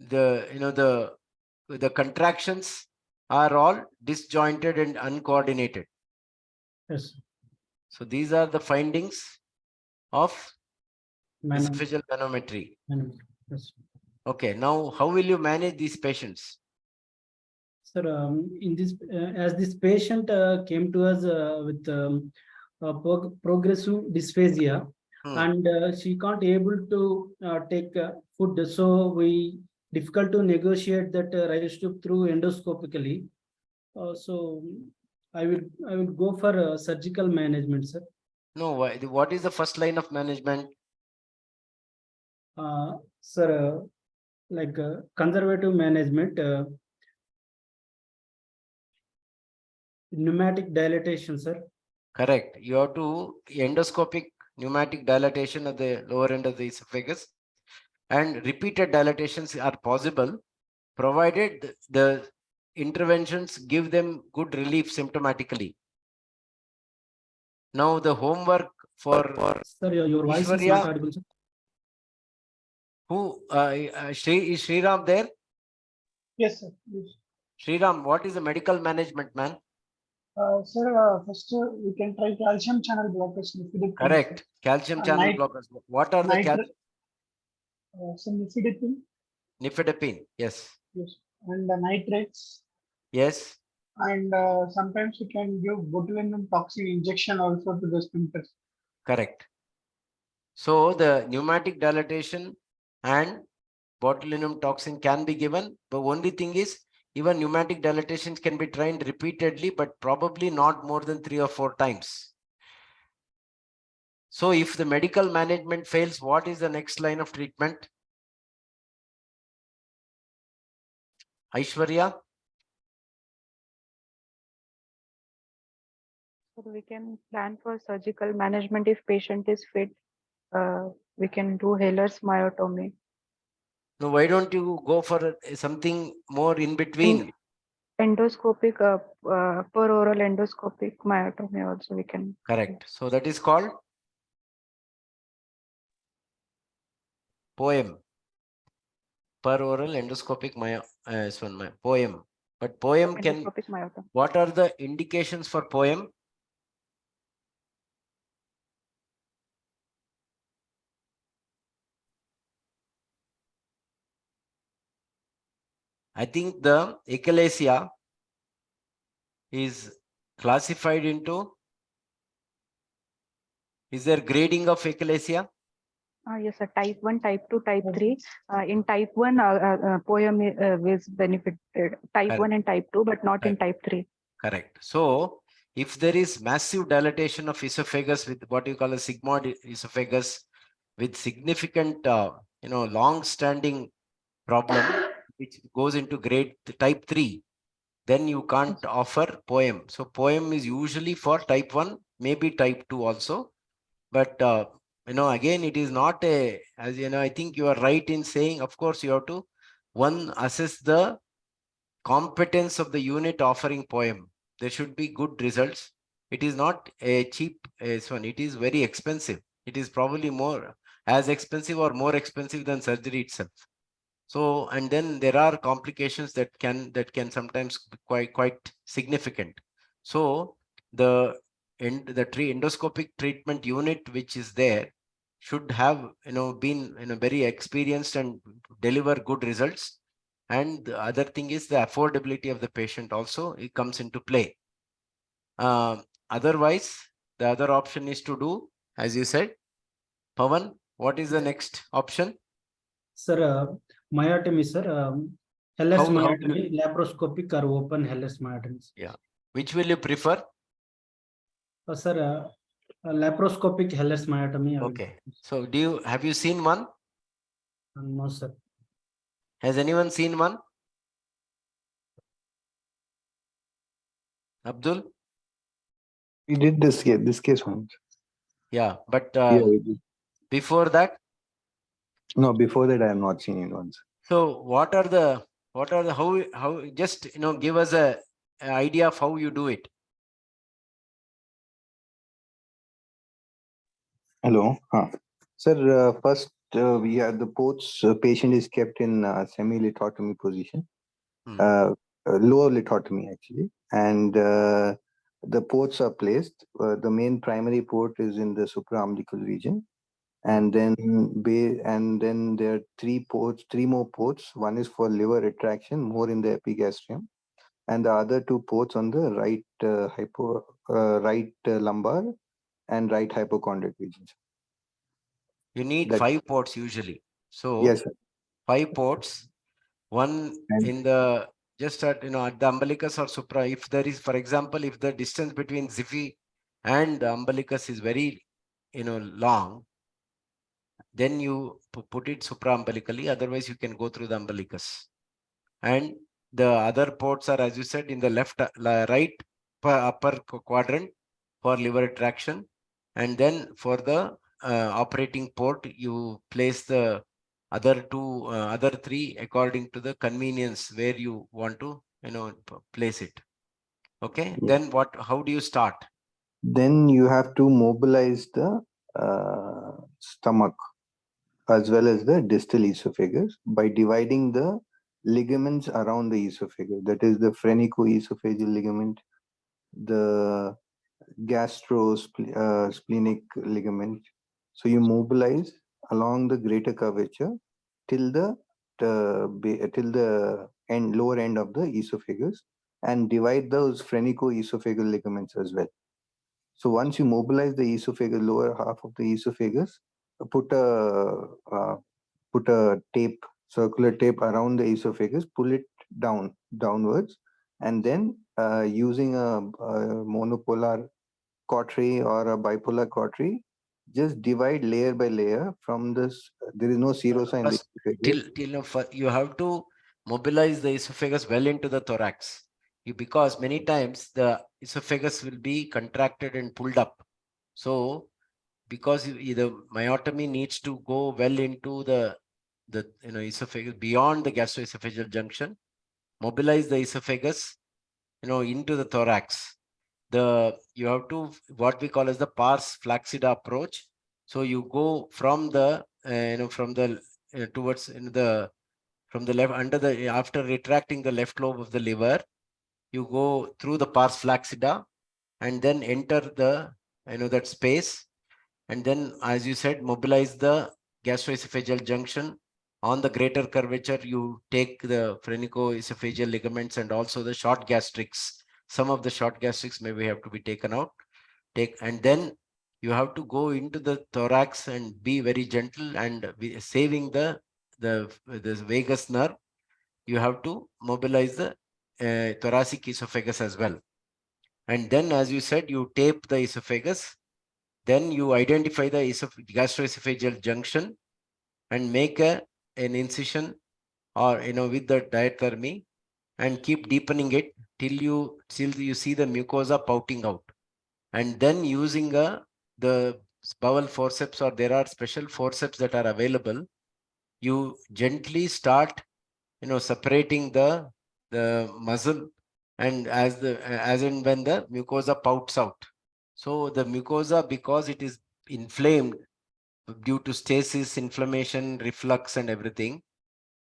the contractions are all disjointed and uncoordinated. Yes. So these are the findings of esophageal manometry. Yes. Okay, now how will you manage these patients? Sir, in this, as this patient came to us with progressive dysphagia, and she can't able to take food, so we difficult to negotiate that rice tube through endoscopically. So I will go for surgical management, sir. No, what is the first line of management? Sir, like conservative management, pneumatic dilatation, sir. Correct. You have to endoscopic pneumatic dilatation at the lower end of the esophagus, and repeated dilatations are possible provided the interventions give them good relief symptomatically. Now the homework for Sir, your voice is Ishwarya? not audible, sir. Who, is Sriram there? Yes, sir. Yes. Sriram, what is the medical management, man? Sir, first we can try calcium channel blockers. Nifedipine, Correct. Calcium Uh, channel nit- blockers. What are the Some nifedipine, nifedipine? Yes. yes, and nitrates, Yes. and sometimes we can give botulinum toxin injection also to the sphincters. Correct. So the pneumatic dilatation and botulinum toxin can be given. The only thing is, even pneumatic dilatations can be trained repeatedly, but probably not more than 3 or 4 times. So if the medical management fails, what is the next line of treatment? Aishwarya? So we can plan for surgical management if patient is fit. We can do Haller's myotomy. No, why don't you go for something more in between? Endoscopic, per oral endoscopic myotomy also we can. Correct. So that is called poem. Per oral endoscopic poem. But poem can, Endoscopic myotomy. what are the indications for poem? I think the achalasia is classified into, is there grading of achalasia? Yes, sir. Type 1, type 2, type 3. In type 1, poem is benefited. Type 1 and type 2, but not in type 3. Correct. So if there is massive dilatation of esophagus with what you call a sigmoid esophagus with significant, long-standing problem, which goes into grade type 3, then you can't offer poem. So poem is usually for type 1, maybe type 2 also. But, again, it is not a, as you know, I think you are right in saying, of course, you have to, one, assess the competence of the unit offering poem. There should be good results. It is not a cheap one. It is very expensive. It is probably more as expensive or more expensive than surgery itself. So, and then there are complications that can sometimes be quite significant. So the endoscopic treatment unit which is there should have been very experienced and deliver good results. And the other thing is the affordability of the patient also, it comes into play. Otherwise, the other option is to do, as you said, Pawan, what is the next option? Sir, myotomy, sir. Haller's How- myotomy, laparoscopic or open Haller's myotomy. Yeah. Which will you prefer? Sir, laparoscopic Haller's myotomy. Okay. So have you seen one? No, sir. Has anyone seen one? Abdul? We did this case once. Yeah, but Yeah, we did. before that, No, before that I have not seen it once. so what are the how just give us a idea of how you do it. Hello. Sir, first we have the ports. Patient is kept in semi-lithotomy position, lower lithotomy actually, and the ports are placed. The main primary port is in the supraumbilical region, and then there are three more ports. One is for liver retraction, more in the epigastrium, and the other two ports on the right lumbar and right hypochondrial regions. You need That- 5 ports usually. So Yes, sir. 5 ports, one And- in the just at at the umbilicus or supra. If there is, for example, if the distance between Xiphi and the umbilicus is very long, then you put it supraumbilically. Otherwise, you can go through the umbilicus. And the other ports are, as you said, in the right upper quadrant for liver retraction. And then for the operating port, you place the other three according to the convenience where you want to place it. Okay. Yeah. Then how do you start? Then you have to mobilize the stomach as well as the distal esophagus by dividing the ligaments around the esophagus. That is the phrenicoesophageal ligament, the gastrosplenic ligament. So you mobilize along the greater curvature till the lower end of the esophagus and divide those phrenicoesophageal ligaments as well. So once you mobilize the esophagus, lower half of the esophagus, put a tape, circular tape around the esophagus, pull it downwards, and then using a monopolar cautery or a bipolar cautery, just divide layer by layer from this. There is no serosa in the esophagus. You have to mobilize the esophagus well into the thorax. Because many times the esophagus will be contracted and pulled up. So because the myotomy needs to go well into the esophagus beyond the gastroesophageal junction, mobilize the esophagus into the thorax. You have to what we call as the pars flaccida approach. So you go from the towards from the left after retracting the left lobe of the liver, you go through the pars flaccida and then enter the that space, and then, as you said, mobilize the gastroesophageal junction. On the greater curvature, you take the phrenicoesophageal ligaments and also the short gastrics. Some of the short gastrics maybe have to be taken out. And then you have to go into the thorax and be very gentle and saving the vagus nerve. You have to mobilize the thoracic esophagus as well. And then, as you said, you tape the esophagus. Then you identify the gastroesophageal junction and make an incision or with the diathermy and keep deepening it till you see the mucosa pouting out. And then using the bowel forceps, or there are special forceps that are available, you gently start separating the muscle, and as and when the mucosa pouts out. So the mucosa, because it is inflamed due to stasis, inflammation, reflux and everything,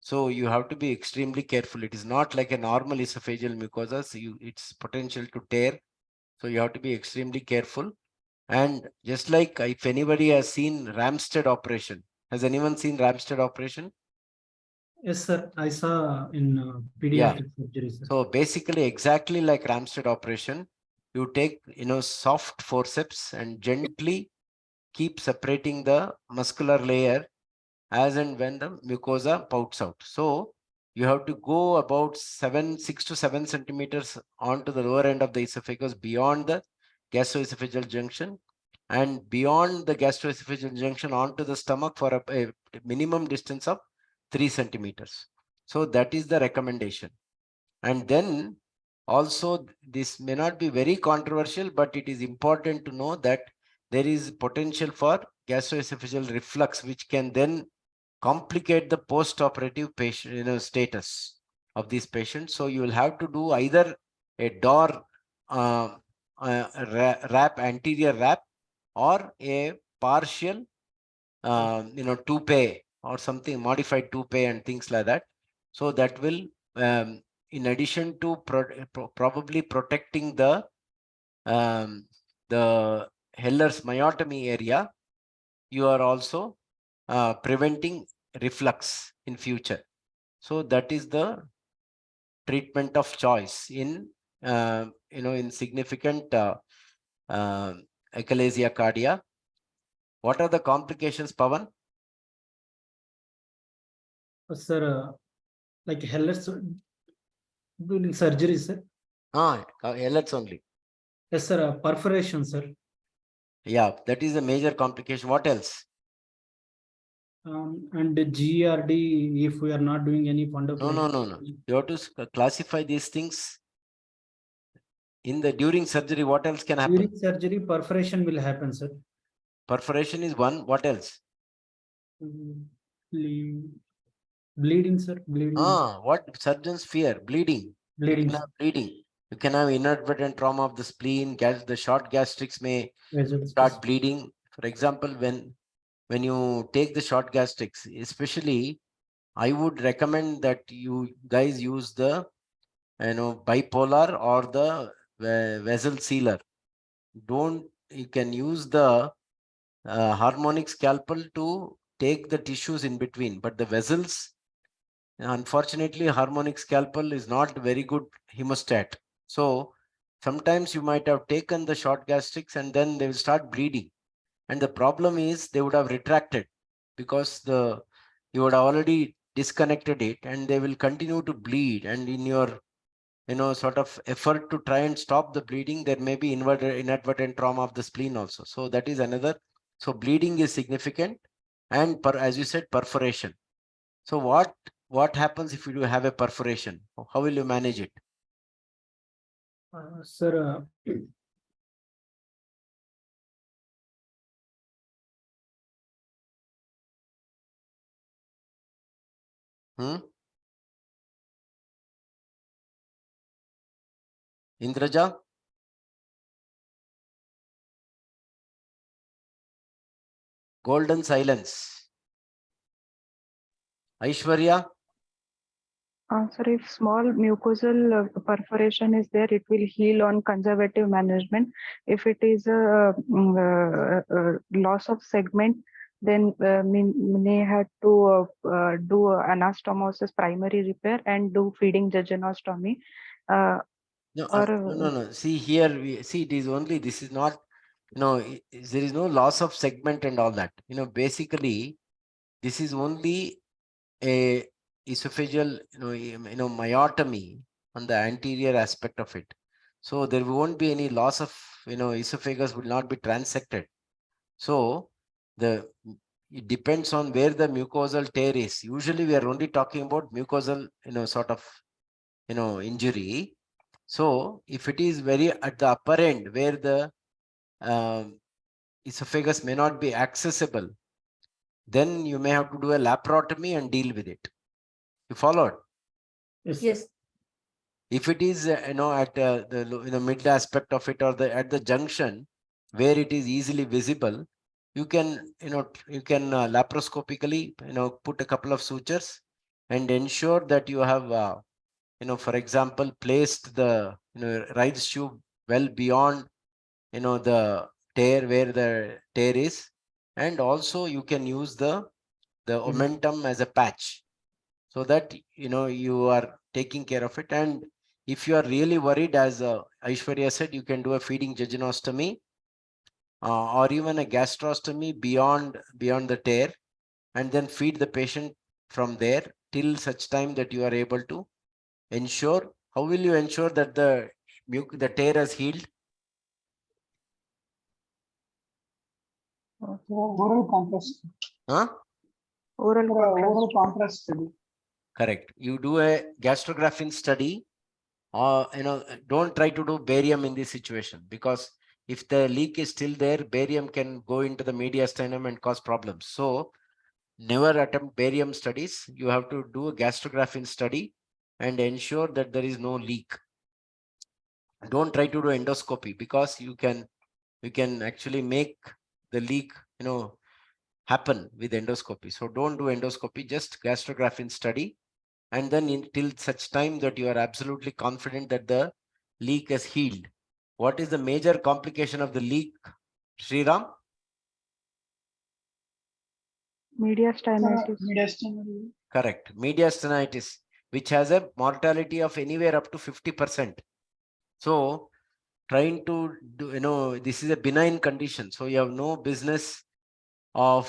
so you have to be extremely careful. It is not like a normal esophageal mucosa, so it's potential to tear, so you have to be extremely careful. And just like if anybody has seen Ramstead operation, has anyone seen Ramstead operation? Yes, sir. I saw in pediatric surgery, sir. So basically exactly like Ramstead operation, you take soft forceps and gently keep separating the muscular layer as and when the mucosa pouts out. So you have to go about 6 to 7 centimeters onto the lower end of the esophagus beyond the gastroesophageal junction, and beyond the gastroesophageal junction onto the stomach for a minimum distance of 3 centimeters. So that is the recommendation. And then also, this may not be very controversial, but it is important to know that there is potential for gastroesophageal reflux, which can then complicate the post-operative patient status of these patients. So you will have to do either a DOR wrap, anterior wrap, or a partial toupee or something, modified toupee and things like that. So that will in addition to probably protecting the Heller's myotomy area, you are also preventing reflux in future. So that is the treatment of choice in in significant achalasia cardia. What are the complications, Pavan? Sir, like Heller's during surgery, sir. Heller's only. Yes, sir. Perforation, sir. Yeah, that is a major complication. What else? And the GERD, if we are not doing any fundamental. No. You have to classify these things during surgery. What else can happen? During surgery, perforation will happen, sir. Perforation is one. What else? Bleeding, sir. Bleeding. What surgeons fear? Bleeding. Bleeding. You can have bleeding. You can have inadvertent trauma of the spleen. The short gastrics may start bleeding. For example, when you take the short gastrics, especially, I would recommend that you guys use the bipolar or the vessel sealer. You can use the harmonic scalpel to take the tissues in between, but the vessels, unfortunately, harmonic scalpel is not very good hemostat. So sometimes you might have taken the short gastrics and then they will start bleeding. And the problem is they would have retracted because you would have already disconnected it, and they will continue to bleed. And in your sort of effort to try and stop the bleeding, there may be inadvertent trauma of the spleen also. So that is another. So bleeding is significant, and as you said, perforation. So what happens if you do have a perforation? How will you manage it? Sir, Indraja? Golden silence. Aishwarya? Sir, if small mucosal perforation is there, it will heal on conservative management. If it is a loss of segment, then may have to do anastomosis primary repair and do feeding jejunostomy. No. See here, it is only, this is not, there is no loss of segment and all that. Basically, this is only a esophageal, myotomy on the anterior aspect of it. So there won't be any loss of, esophagus will not be transected. So it depends on where the mucosal tear is. Usually we are only talking about mucosal, sort of, injury. So if it is very at the upper end where the esophagus may not be accessible, then you may have to do a laparotomy and deal with it. You followed? Yes. If it is at the mid aspect of it, or at the junction where it is easily visible, you can laparoscopically put a couple of sutures and ensure that you have for example, placed the Wright's tube well beyond the tear where the tear is, and also you can use the omentum as a patch, so that you are taking care of it. And if you are really worried, as Aishwarya said, you can do a feeding jejunostomy or even a gastrostomy beyond the tear, and then feed the patient from there till such time that you are able to ensure. How will you ensure that the tear has healed? Oral compress. Oral compress study. Correct. You do a gastrographin study, or don't try to do barium in this situation, because if the leak is still there, barium can go into the mediastinum and cause problems. So never attempt barium studies. You have to do a gastrographin study and ensure that there is no leak. Don't try to do endoscopy, because you can actually make the leak happen with endoscopy. So don't do endoscopy, just gastrographin study, and then until such time that you are absolutely confident that the leak has healed. What is the major complication of the leak, Sriram? mediastinitis. Mediastinal. Correct. Mediastinitis, which has a mortality of anywhere up to 50%. So trying to do, this is a benign condition. So you have no business of,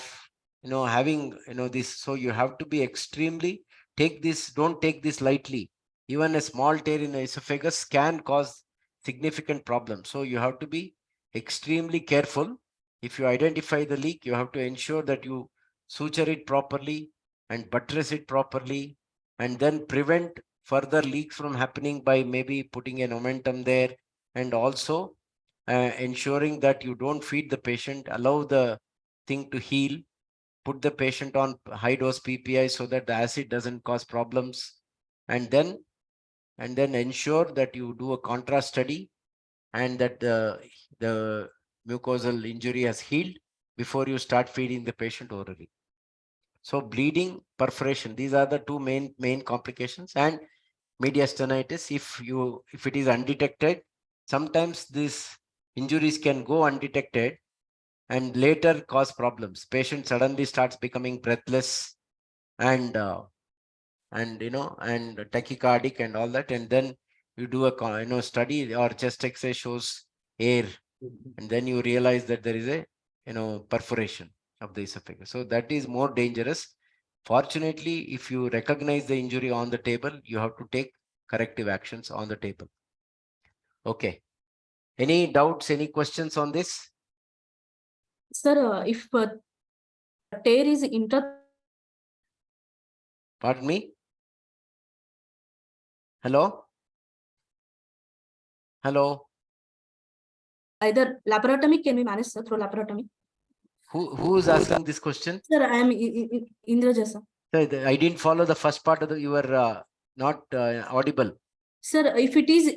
having, this. So you have to be extremely, don't take this lightly. Even a small tear in the esophagus can cause significant problems. So you have to be extremely careful. If you identify the leak, you have to ensure that you suture it properly and buttress it properly, and then prevent further leaks from happening by maybe putting an omentum there, and also ensuring that you don't feed the patient, allow the thing to heal, put the patient on high dose PPI so that the acid doesn't cause problems, and then ensure that you do a contrast study and that the mucosal injury has healed before you start feeding the patient orally. So bleeding, perforation, these are the two main complications. And mediastinitis, if it is undetected, sometimes these injuries can go undetected and later cause problems. Patient suddenly starts becoming breathless and and tachycardic and all that, and then you do a study or chest X-ray shows air, and then you realize that there is a perforation of the esophagus. So that is more dangerous. Fortunately, if you recognize the injury on the table, you have to take corrective actions on the table. Okay. Any doubts, any questions on this? Sir, if tear is Pardon me? Hello? Hello? either laparotomy can be managed, sir, through laparotomy. Who is asking this question? Sir, I am Indraja, sir. Sir, I didn't follow the first part of you were not audible. Sir, if it is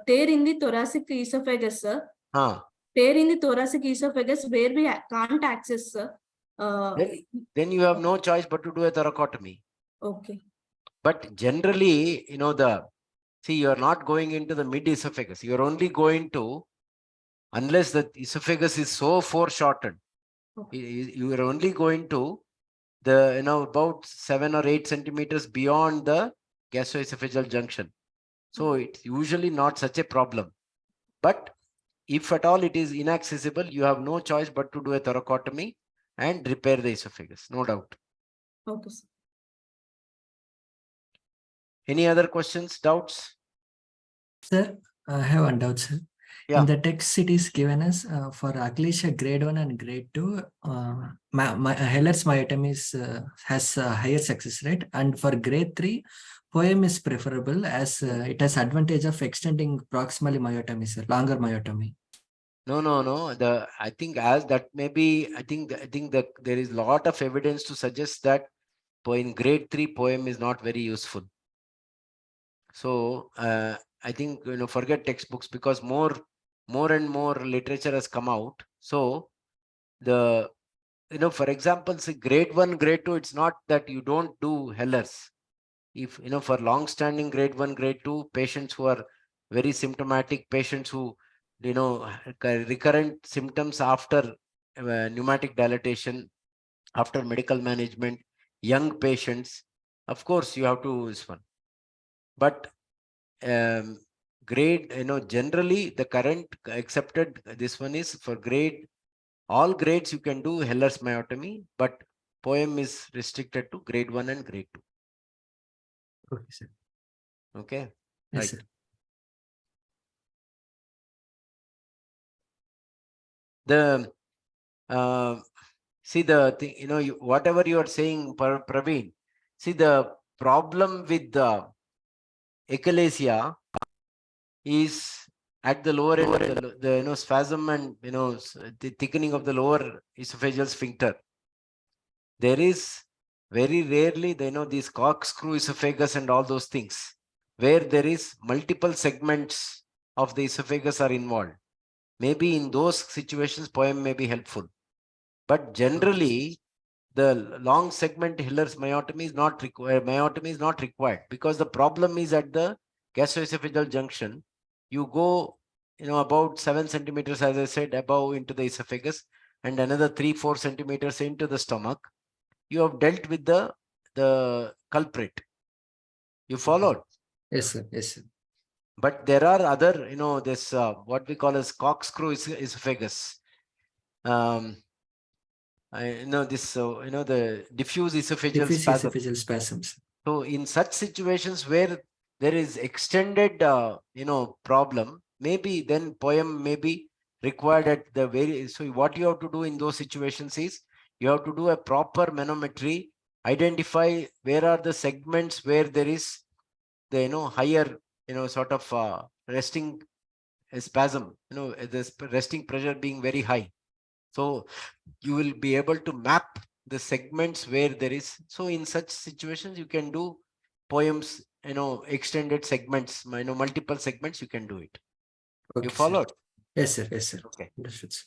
tear in the thoracic esophagus, sir, tear in the thoracic esophagus where we can't access, sir. Then you have no choice but to do a thoracotomy. Okay. But generally, you are not going into the mid esophagus. You are only going to, unless the esophagus is so foreshortened, you are only going to the about 7 or 8 centimeters beyond the gastroesophageal junction. So it's usually not such a problem. But if at all it is inaccessible, you have no choice but to do a thoracotomy and repair the esophagus, no doubt. Okay, sir. Any other questions, doubts? Sir, I have one doubt, sir. Yeah. In the text, it is given as for Achlesia grade 1 and grade 2, Heller's myotomy has a higher success rate, and for grade 3, poem is preferable as it has advantage of extending proximally myotomy, sir, longer myotomy. No. I think as that may be, I think that there is a lot of evidence to suggest that in grade 3 poem is not very useful. So I think forget textbooks, because more and more literature has come out. So the for example, say grade 1, grade 2, it's not that you don't do Hellers. If for long-standing grade 1, grade 2 patients who are very symptomatic, patients who recurrent symptoms after pneumatic dilatation, after medical management, young patients, of course you have to do this one. But grade, generally the current accepted this one is for grade, all grades you can do Heller's myotomy, but poem is restricted to grade 1 and grade 2. Okay, sir. Okay. Yes, Right. sir. The see the thing, whatever you are saying, Praveen, see the problem with the achalasia is at the lower end of the spasm and the thickening of the lower esophageal sphincter. There is very rarely these corkscrew esophagus and all those things where there is multiple segments of the esophagus are involved. Maybe in those situations poem may be helpful, but generally the long segment Hiller's myotomy is not required. Myotomy is not required because the problem is at the gastroesophageal junction. You go, about 7 centimeters, as I said, above into the esophagus, and another 3-4 centimeters into the stomach. You have dealt with the culprit. You followed? Yes, sir. Yes, sir. But there are other, this what we call as corkscrew esophagus. The diffuse esophageal spasm. Esophageal spasms. So in such situations where there is extended, problem, maybe then poem may be required at the very. So what you have to do in those situations is you have to do a proper manometry, identify where are the segments where there is the higher sort of resting spasm, the resting pressure being very high. So you will be able to map the segments where there is. So in such situations, you can do poems, extended segments, multiple segments, you can do it. Okay, You followed? Sir. Yes, sir. Yes, sir. Okay. Understood, sir.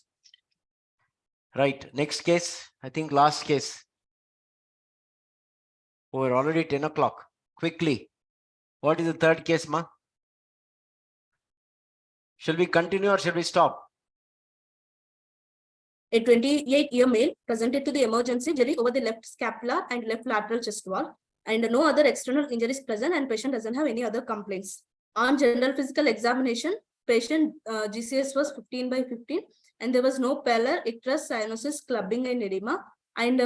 Right. Next case. I think last case. Oh, we're already 10 o'clock. Quickly. What is the third case, ma? Shall we continue or shall we stop? A 28-year male presented to the emergency injury over the left scapula and left lateral chest wall, and no other external injuries present, and patient doesn't have any other complaints. On general physical examination, patient GCS was 15/15, and there was no pallor, icterus, cyanosis, clubbing, and edema, and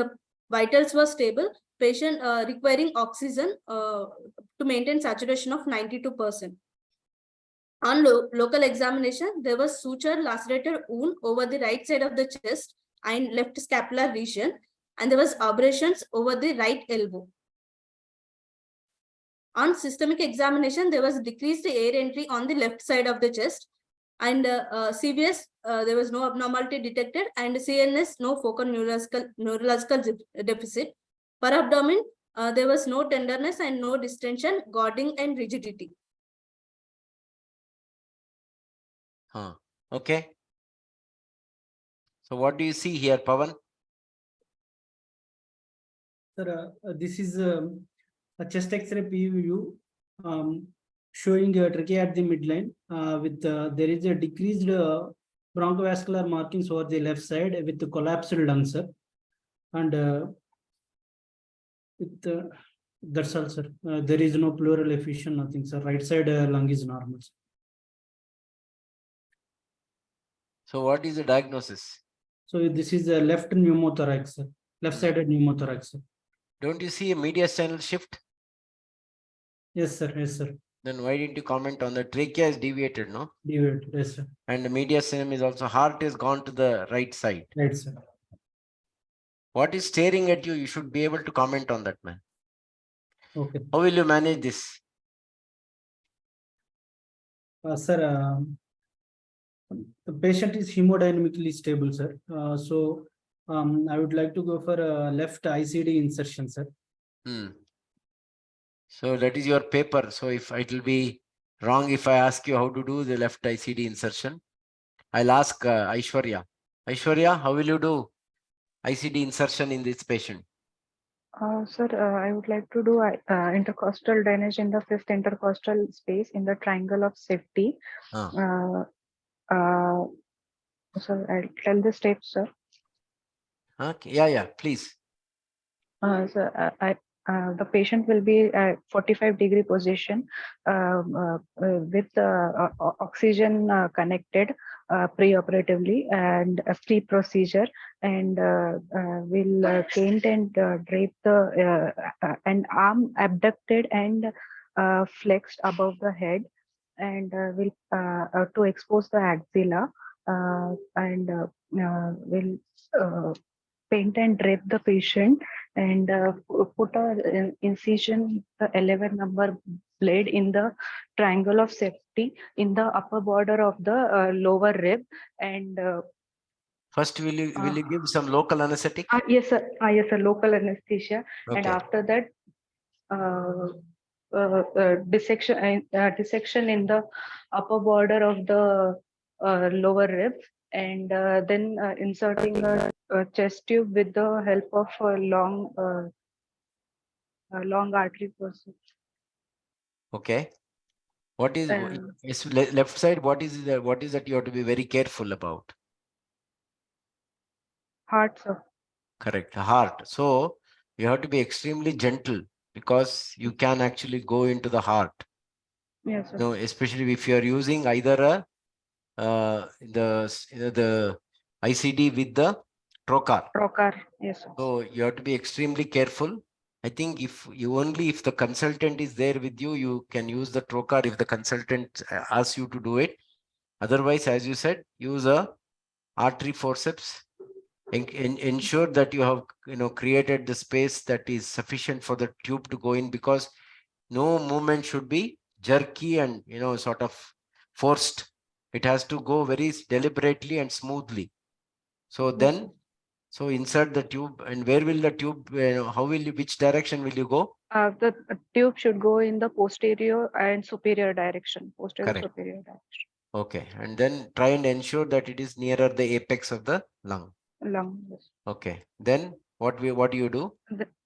vitals were stable. Patient requiring oxygen to maintain saturation of 92%. On local examination, there was suture lacerated wound over the right side of the chest and left scapular region, and there was abrasions over the right elbow. On systemic examination, there was decreased air entry on the left side of the chest, and CVS, there was no abnormality detected, and CNS, no focal neurological deficit. Per abdomen, there was no tenderness and no distension, guarding, and rigidity. Okay. So what do you see here, Pavan? Sir, this is a chest X-ray PVU showing a trachea at the midline with there is a decreased bronchovascular markings over the left side with the collapsed lung, sir. And that's all, sir. There is no pleural effusion, nothing, sir. Right side lung is normal, sir. So what is the diagnosis? So this is a left pneumothorax, sir. Left-sided pneumothorax, sir. Don't you see a mediastinal shift? Yes, sir. Yes, sir. Then why didn't you comment on the trachea is deviated, no? Deviated, yes, sir. And the mediastinum is also, heart is gone to the right side. Right, sir. What is staring at you? You should be able to comment on that, man. Okay. How will you manage this? Sir, the patient is hemodynamically stable, sir. So I would like to go for a left ICD insertion, sir. So that is your paper. So if it will be wrong if I ask you how to do the left ICD insertion, I'll ask Aishwarya. Aishwarya, how will you do ICD insertion in this patient? Sir, I would like to do intercostal drainage in the 5th intercostal space in the triangle of safety. So I'll tell the steps, sir. Okay. Yeah, please. So the patient will be at 45-degree position with oxygen connected pre-operatively and a free procedure, and will paint and drape the and arm abducted and flexed above the head, and will to expose the axilla, and will paint and drape the patient, and put an incision, the 11 number blade in the triangle of safety in the upper border of the lower rib. And first, will you give some local anesthetic? Yes, sir. Yes, sir. Local anesthesia. Okay. And after that, dissection in the upper border of the lower rib, and then inserting a chest tube with the help of a long artery process. Okay. What is left side? What is that you have to be very careful about? Heart, sir. Correct. Heart. So you have to be extremely gentle because you can actually go into the heart. Yes, sir. No, especially if you are using either the ICD with the trocar. Trocar, yes, sir. So you have to be extremely careful. I think if the consultant is there with you, you can use the trocar if the consultant asks you to do it. Otherwise, as you said, use a artery forceps. Ensure that you have created the space that is sufficient for the tube to go in, because no movement should be jerky and sort of forced. It has to go very deliberately and smoothly. So then, so insert the tube, and where will the tube, which direction will you go? The tube should go in the posterior and superior direction. Posterior, Correct. superior direction. Okay, and then try and ensure that it is nearer the apex of the lung. Lung. Yes. Okay. Then what do you do?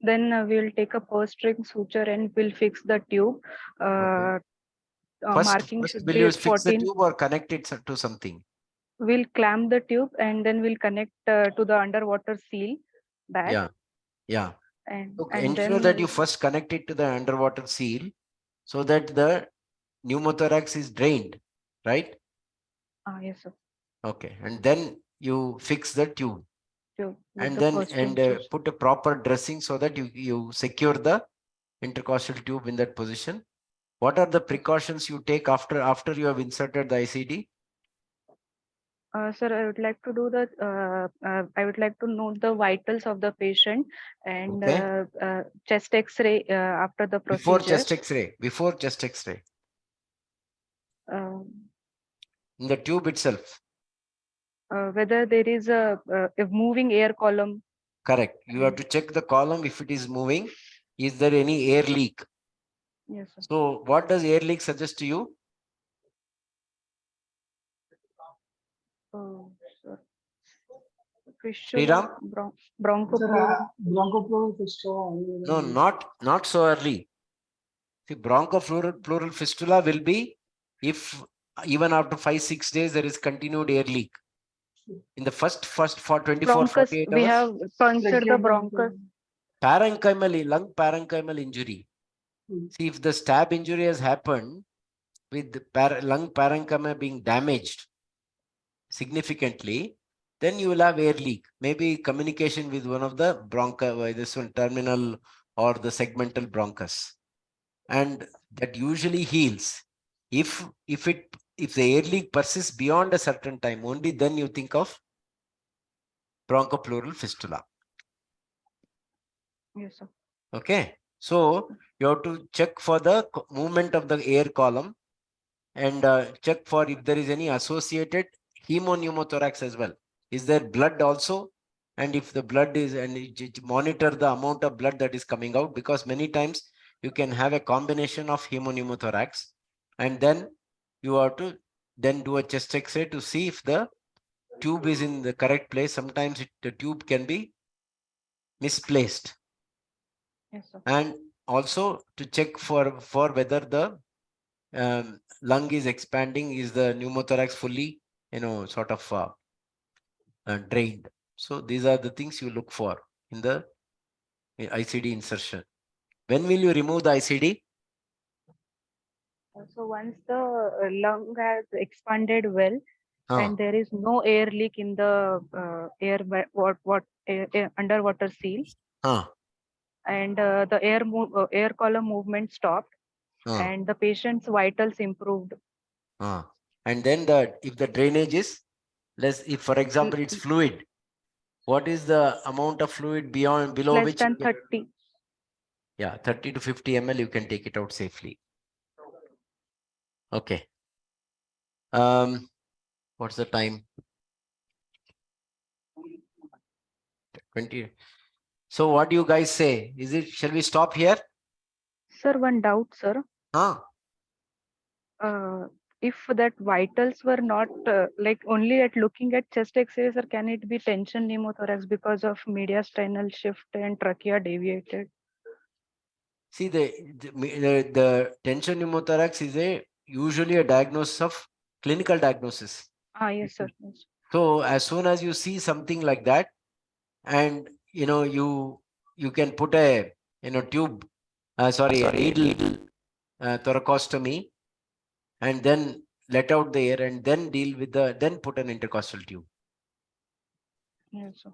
Then we'll take a purse string suture and we'll fix the tube. Okay. Marking First should will be you at fix the 14. tube or connect it to something? We'll clamp the tube and then we'll connect to the underwater seal back. Yeah. Yeah. And, So and ensure then that you first connect it to the underwater seal so that the pneumothorax is drained, right? yes, sir. Okay. And then you fix the tube. Tube with And the then purse string suture. put a proper dressing so that you secure the intercostal tube in that position. What are the precautions you take after you have inserted the ICD? Sir, I would like to do the. I would like to note the vitals of the patient and Okay. chest X-ray after the Before procedure. chest X-ray. Before chest X-ray. Um, In the tube itself. whether there is a moving air column. Correct. You have to check the column if it is moving. Is there any air leak? Yes, sir. So what does air leak suggest to you? Oh, sir. Sriram? Bronchopleural. Bronchopleural fistula. No, not so early. See, bronchopleural fistula will be if even after 5-6 days there is continued air leak. In the first for 24, Bronchus, 48 we hours. have punctured the bronchus. Lung parenchymal injury. See, if the stab injury has happened with the lung parenchyma being damaged significantly, then you will have air leak. Maybe communication with one of the this one terminal or the segmental bronchus. And that usually heals. If the air leak persists beyond a certain time, only then you think of bronchopleural fistula. Yes, sir. Okay. So you have to check for the movement of the air column and check for if there is any associated hemopneumothorax as well. Is there blood also? And if the blood is, and monitor the amount of blood that is coming out, because many times you can have a combination of hemopneumothorax, and then you have to then do a chest X-ray to see if the tube is in the correct place. Sometimes the tube can be misplaced. Yes, sir. And also to check for whether the lung is expanding, is the pneumothorax fully, sort of drained. So these are the things you look for in the ICD insertion. When will you remove the ICD? So once the lung has expanded well and there is no air leak in the underwater seal, and the air column movement stopped, and the patient's vitals improved. And then if the drainage is less, if for example it's fluid, what is the amount of fluid below less which than 30? Yeah, 30 to 50 ml, you can take it out safely. Okay. What's the time? 20. So what do you guys say? Shall we stop here? Sir, one doubt, sir. If that vitals were not like only at looking at chest X-rays, or can it be tension pneumothorax because of mediastinal shift and trachea deviated? See, the tension pneumothorax is usually a diagnosis of clinical diagnosis. Yes, sir. Yes. So as soon as you see something like that, and you can put a tube, a needle thoracostomy, and then let out the air, and then then put an intercostal tube. Yes, sir.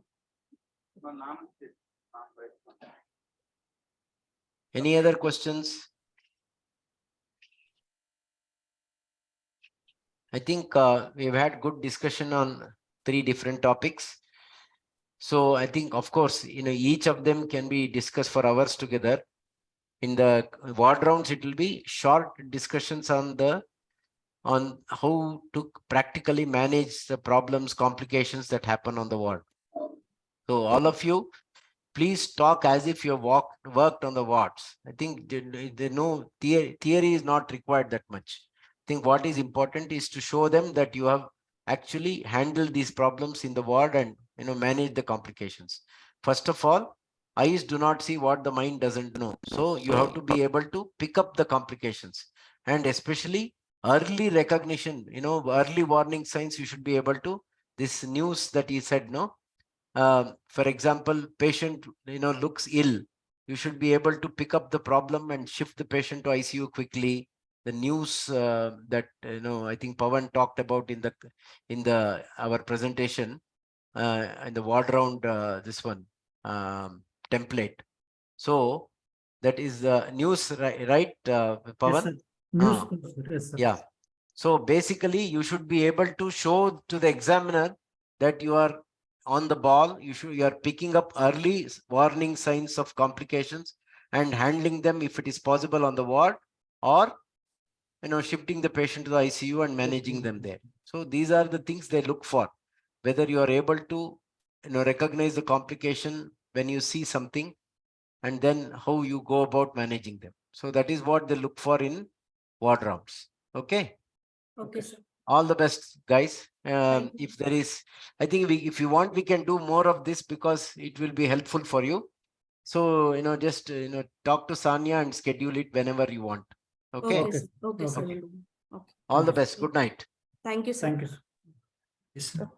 Any other questions? I think we've had good discussion on 3 different topics. So I think, of course, each of them can be discussed for hours together. In the ward rounds, it will be short discussions on how to practically manage the problems, complications that happen on the ward. So all of you, please talk as if you worked on the wards. I think no theory is not required that much. I think what is important is to show them that you have actually handled these problems in the ward and manage the complications. First of all, eyes do not see what the mind doesn't know. So you have to be able to pick up the complications, and especially early recognition, early warning signs. You should be able to, this news that he said, no, for example, patient, looks ill. You should be able to pick up the problem and shift the patient to ICU quickly. The news that, I think Pawan talked about in our presentation, in the ward round, this one template. So that is the news, right, Pawan? Yes, sir. News, Ah, yes, sir. yeah. So basically, you should be able to show to the examiner that you are on the ball. You are picking up early warning signs of complications and handling them if it is possible on the ward, or shifting the patient to the ICU and managing them there. So these are the things they look for, whether you are able to recognize the complication when you see something, and then how you go about managing them. So that is what they look for in ward rounds. Okay. Okay, sir. All the best, guys. Thank you. If there is, I think if you want, we can do more of this because it will be helpful for you. So, just, talk to Sanya and schedule it whenever you want. Okay. Okay, sir. Okay, sir. Okay. Will do. Okay. All the Thank you. best. Good night. Thank you, sir. Thank you, sir. Yes, sir.